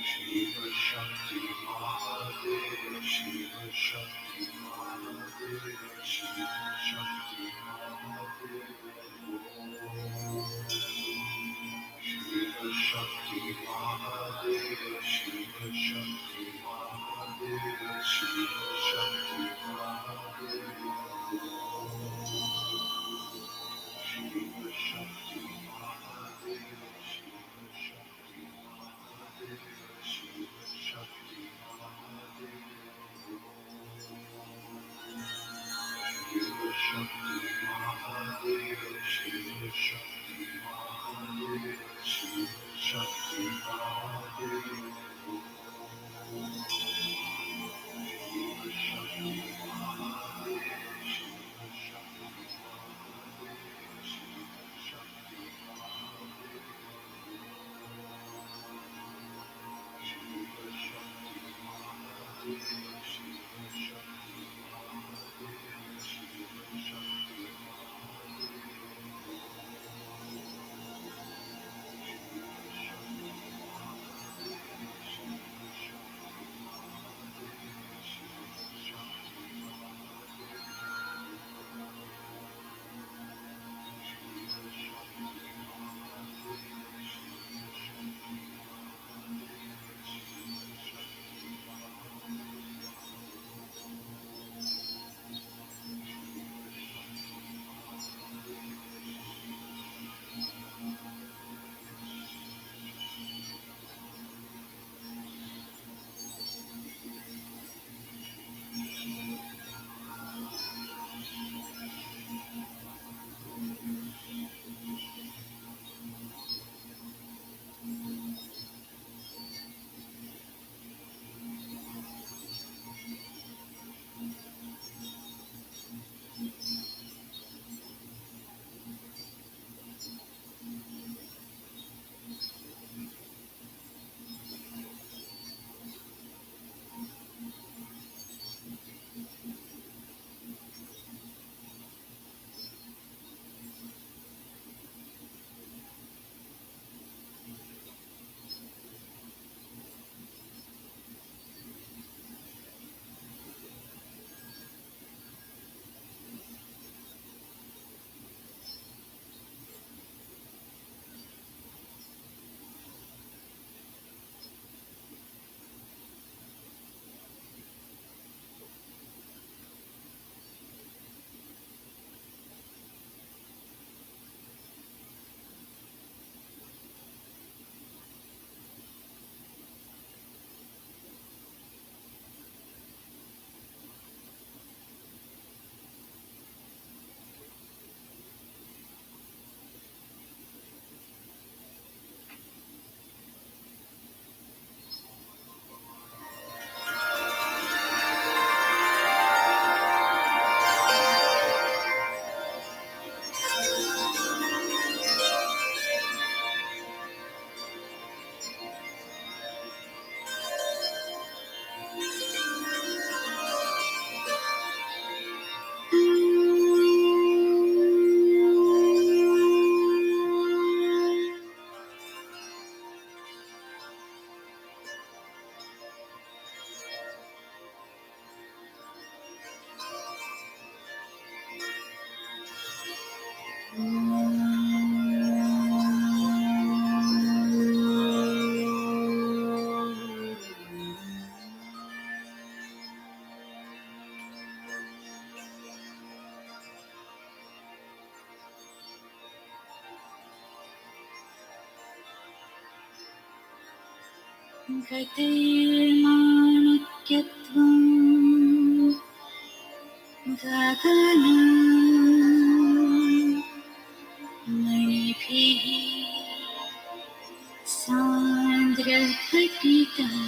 Shiva Shakti Mahadeva, Shiva Shakti Mahadeva, Shiva Shakti Mahadeva. Shiva Shakti Mahadeva, Shiva Shakti Mahadeva, Shiva Shakti Mahadeva. Shiva Shakti Mahadeva, Shiva Shakti Mahadeva, Shiva Shakti Mahadeva. Shiva Shakti Mahadeva, Shiva Shakti Mahadeva, Shiva Shakti गतिर्माणिक्यत्वं गगनं मणिभिः सान्द्रघटितम्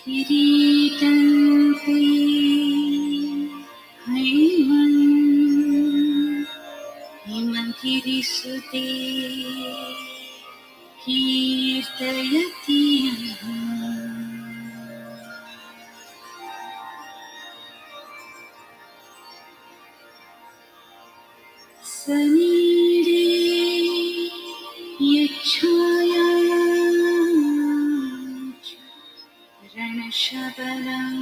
किरीटं ते हैमं हिमगिरिसुते कीर्तयति समीरे यच्छायां रणशबलं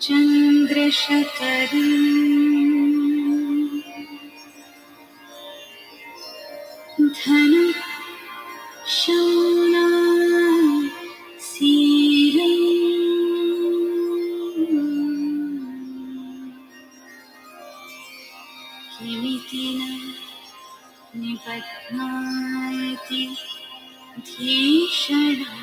चन्द्रशकरम् धनुः शौलां serum किमिति न निबध्नायति धीषणम्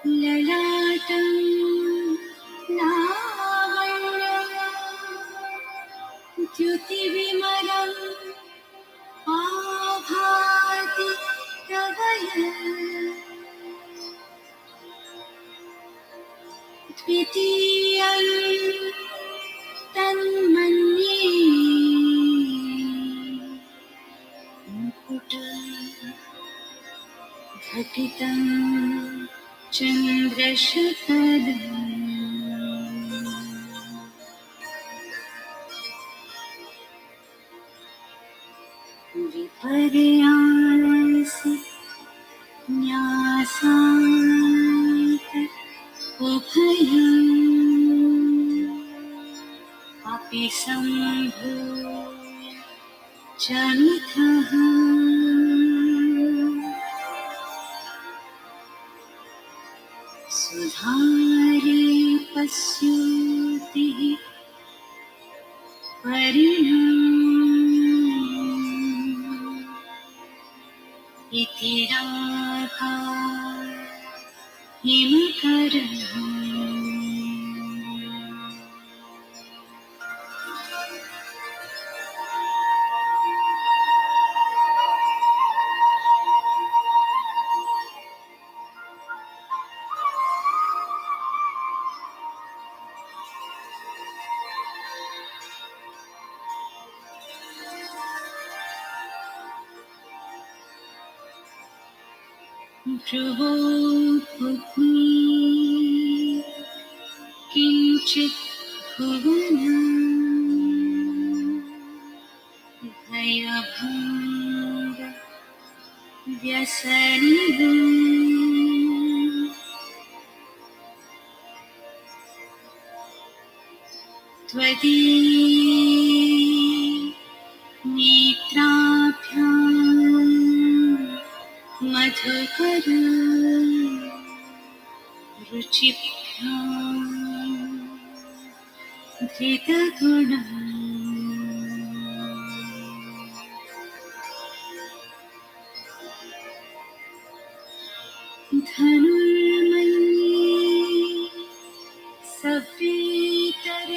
ललाटं लावण्यं द्युतिविमलम् आभाति कवयम् द्वितीयं तन्मन्ये मुकुटघटितं चन्द्रशकलम् विपर्यासि न्यासान्त उभयम् अपि सम्भूय च मिथः सुधारे पश्यन्ति परिणाम इति राधा हिमकरम् भ्रुवोद्भुग्नि किञ्चित् भुवनं भयभङ्ग व्यसनिः त्वदीय नेत्राभ्यां मधुकर रुचिभ्यां धृतगुणम् धनुर्मन्ये सवेतरकरम्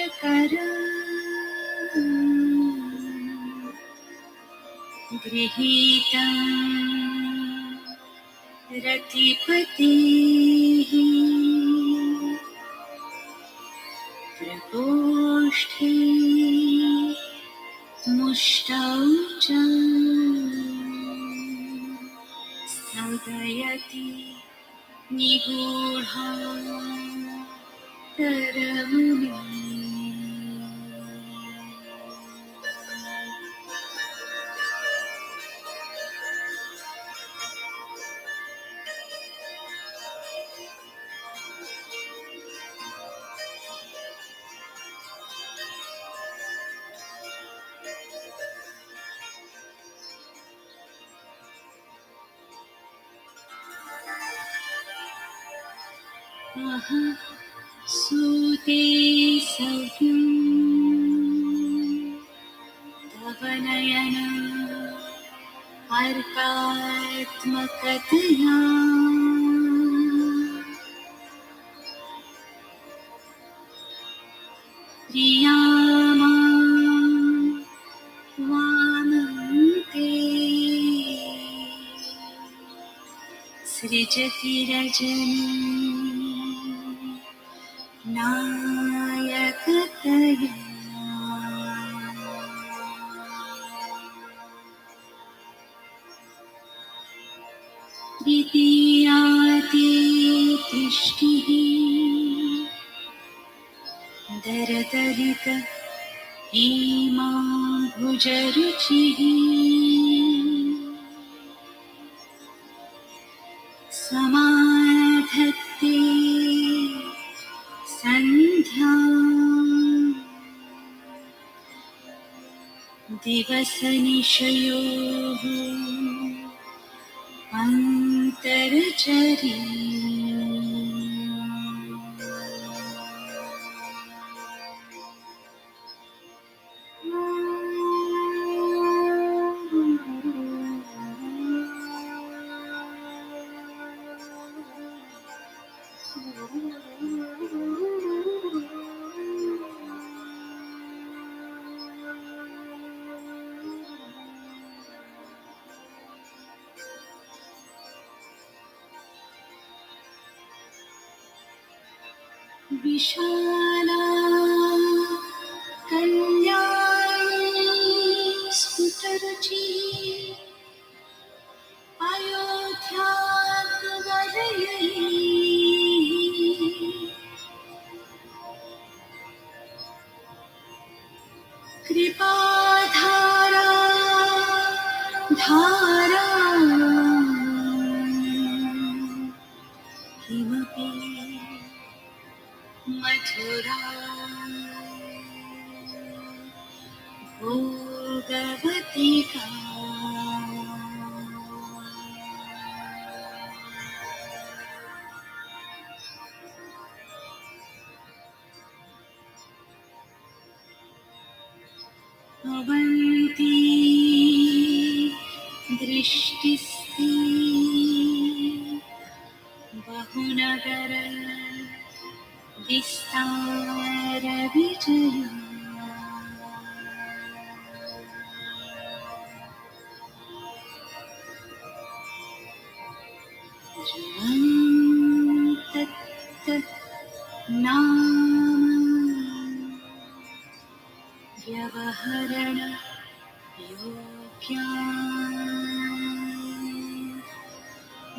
गृहीतम् रतिपतेः प्रकोष्ठे मुष्टौ च स्थगयति निगूढा तरमुनि। अहं सूते सव्यं तव नयन अर्कात्मकतया प्रियामा वामन्ते सृजति रजनी नायकतया। द्वितीयाति दृष्टिः दरदलित इमां भुजरुचिः समाधत्ते सन्ध्या दिवसनिशयोः अन्तर्चरी। विशाला कल्याणी स्फुटरुचिः अयोध्याग्रवलयैः कृपाधारा धारा किमपि मधुरा भोगवतिका। भवन्ति दृष्टिस्ते बहुनगर विस्तारविजया। ध्रुवं तत्तत् नाम व्यवहरण योग्या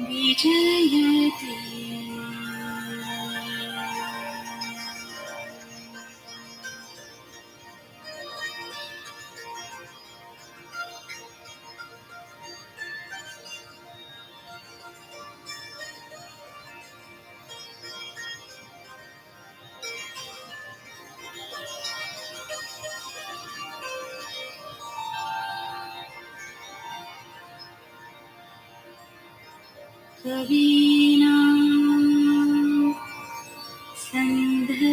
विजयते। कवीनां सन्दर्भस्तप्त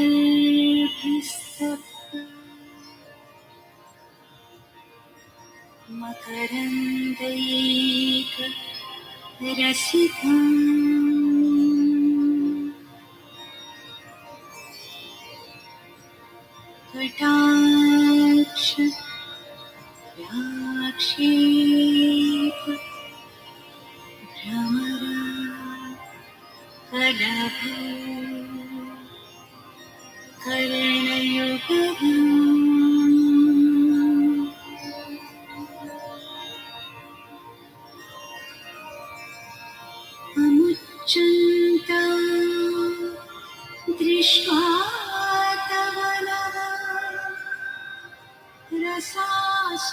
मकरन्दैक रसिकम् कटाक्ष व्याक्षेप भ्रमरा कलभ कर्णयुगम्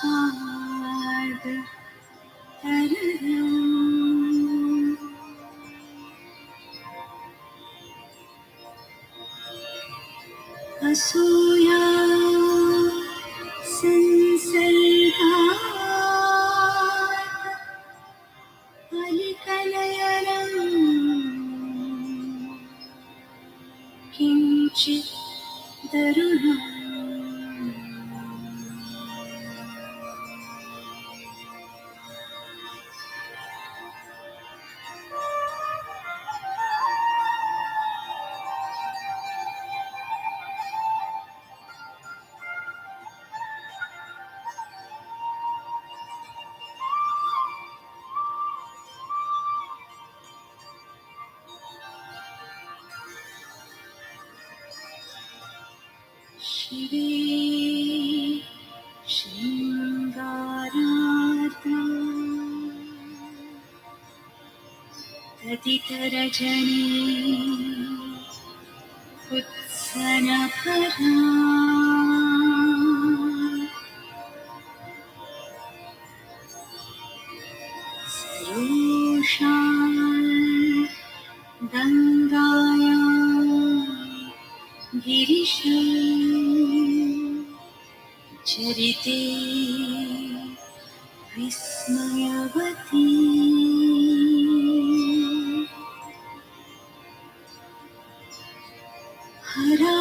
स्वाद असूया संसर्गात् अलिकलयनम् किञ्चित् दरुणम् शिवे शृङ्गारार्द्रा तदितरजने कुत्सनपरा सरोषां गङ्गायां गिरिशं चरिते विस्मयवती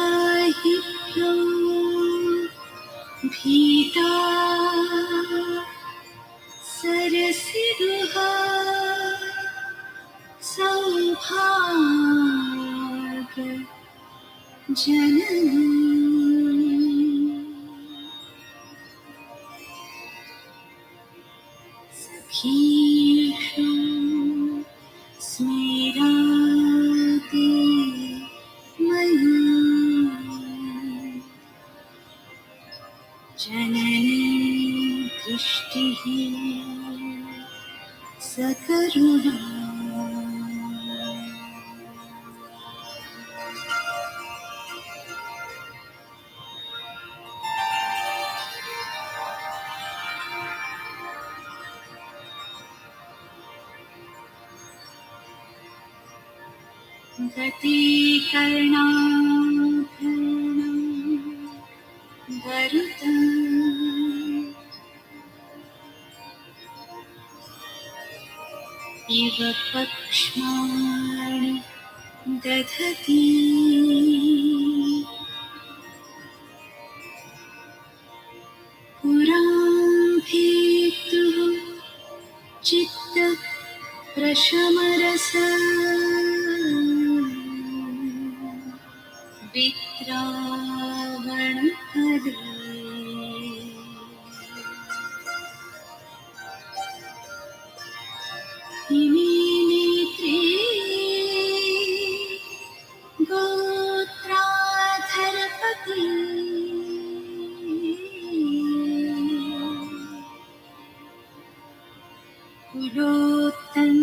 हराहिभ्यो भीता सरसिरुहा सौभाग्य जननी सखीषु स्मेराते मयि जननी दृष्टिः सकरुणा गतिकर्णाभरणं वरुतम् इव पक्ष्माणि दधति पुरां भेतुः चित्तप्रशमरस वित्रावणपदे इमे नेत्रे गोत्राधरपति कुलोत्तम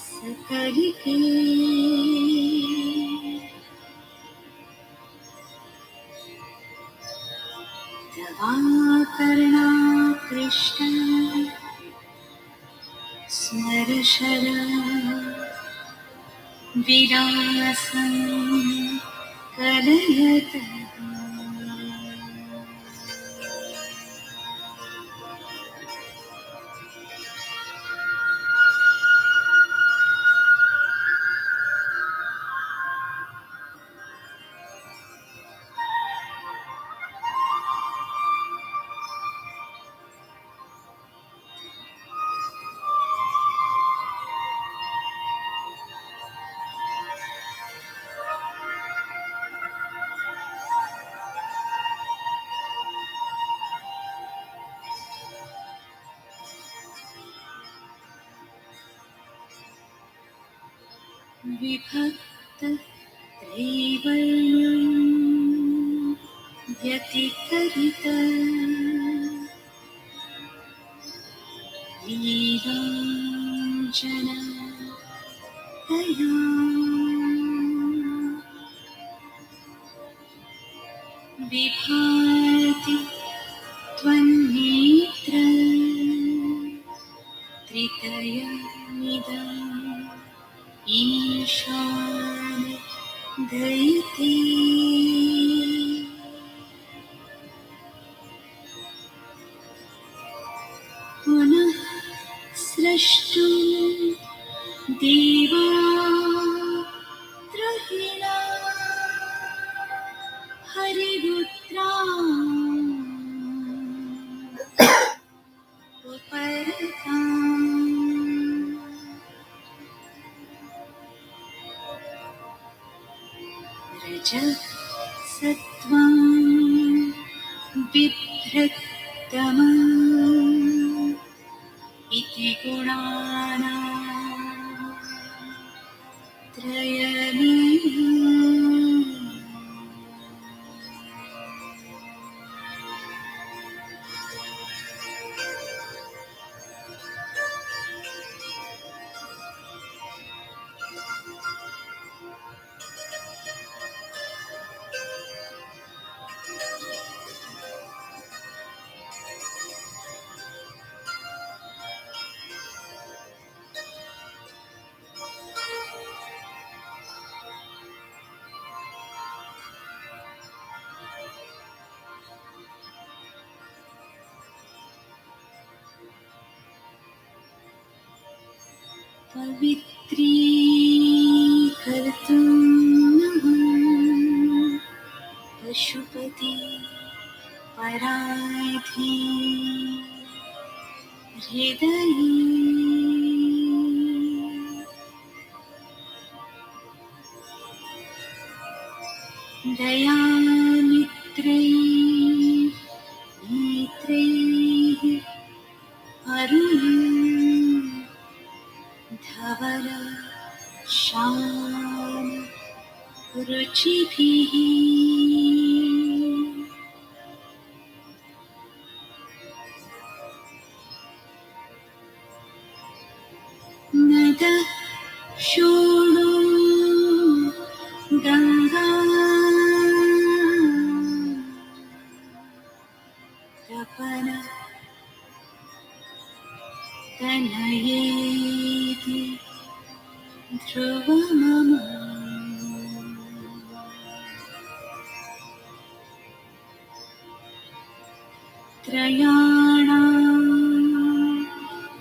सकलिके दवाकर्णाकृष्ण स्मरशर विलासं कलयतः विभक्त त्रैवर्ण्यं व्यतिकरित नीलाञ्जन तया विभाति त्वं हृदयमिदम् ईशान दयिते पुनः स्रष्टुं देवा द्रहिणा हरिरुद्रा उपरताम् रजः सत्त्वं बिभ्रत्तमम् इति गुणानां त्रयमेव पवित्रीकर्तुं नमः पशुपति पराधि हृदये दयामित्रैः नेत्रैः अरुणं धवल श्याम रुचिभिः नदः शोणो गङ्गा तपन तनयेति ध्रुवमम त्रयाणां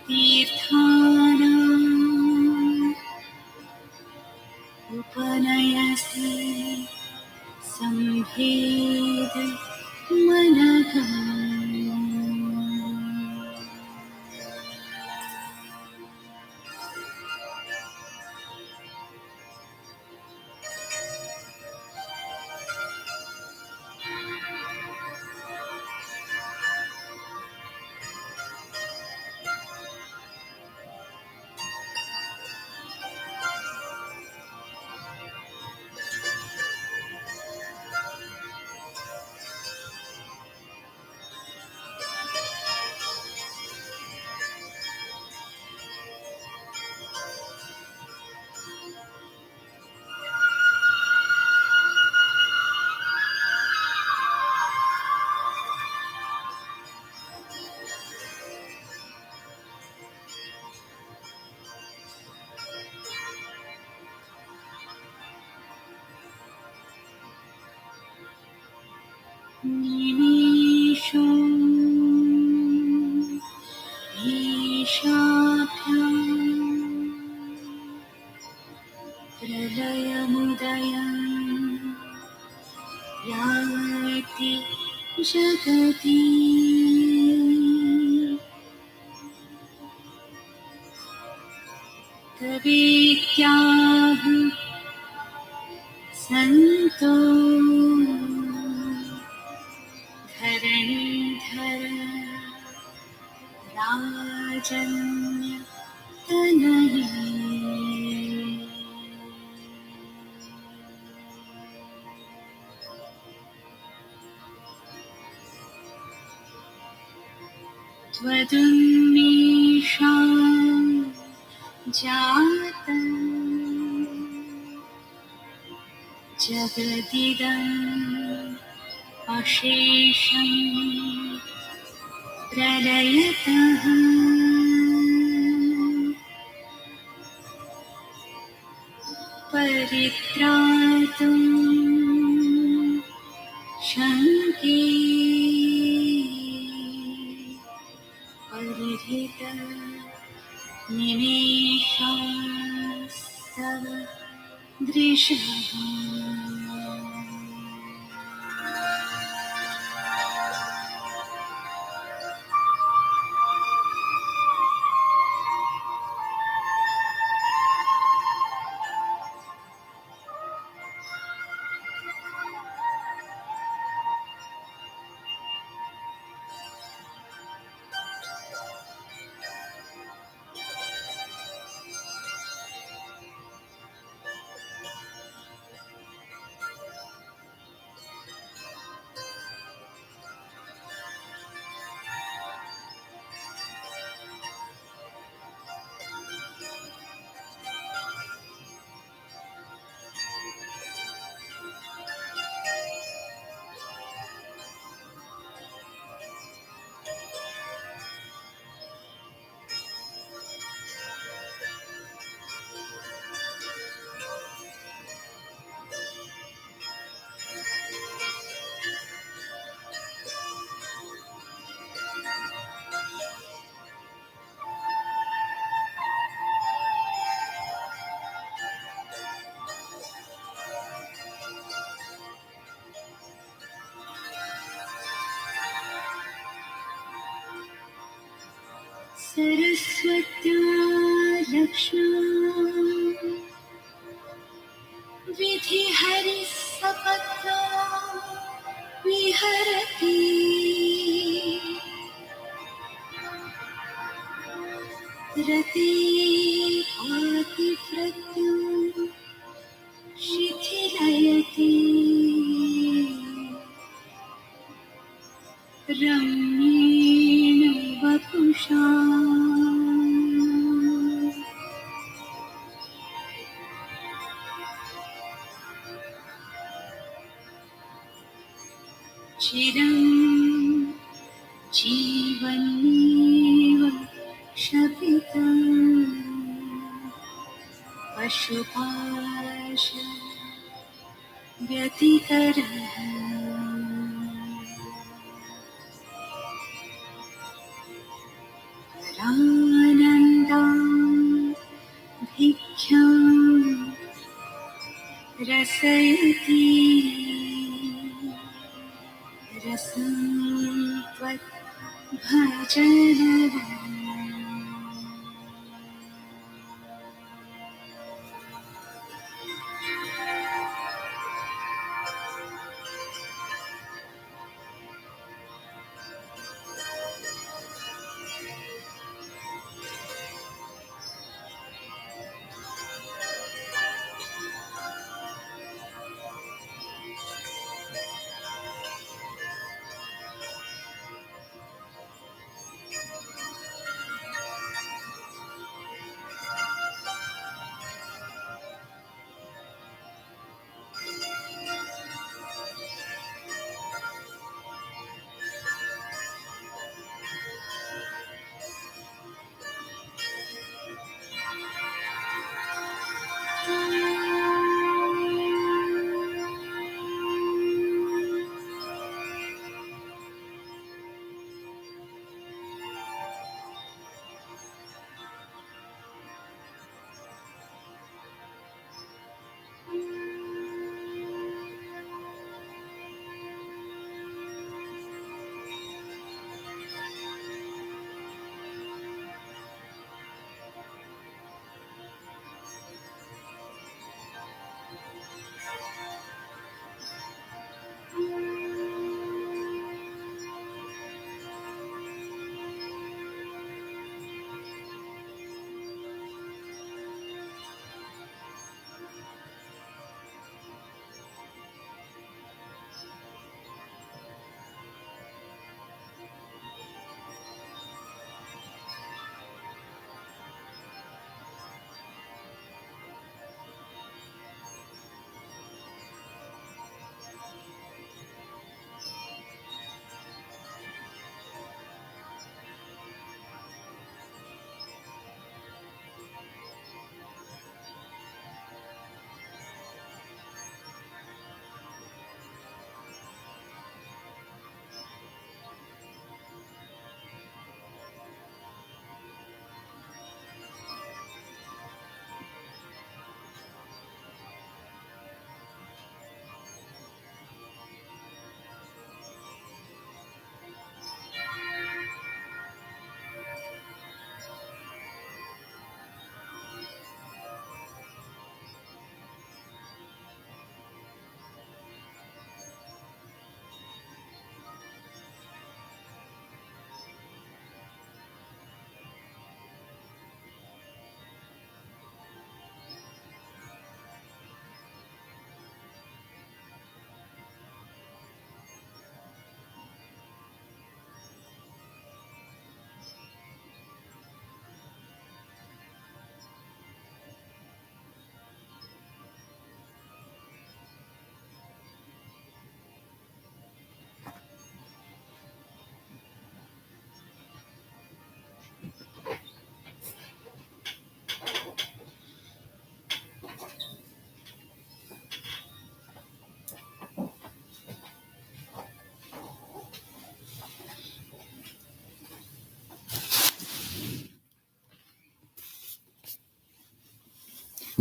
तीर्थानाम् उपनयसि सम्भेद मनः निमेषो ईशाभ्यां प्रलयमुदयं याति जगति तवेत्याह सन्तो धरणीधर राजन्य तनये त्वदुन्मेषां जातं जगदिदम् अशेषं प्रलयतः परित्रातुं शङ्के परिहृतनिमेषास्तव दृशः सरस्वत्या लक्ष्म्या विधिहरिसपत्ना विहरति रतिपातिव्रत्यं शिथिलयति रम्येण वपुषा चिरं जीवन्नेव क्षपितम् पशुपाश व्यतिकरः परानन्दां भिक्षां रसयति रसं त्वद्भजनम्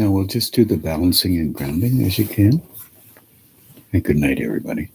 Now we'll just do the balancing and grounding as you can. And good night, everybody.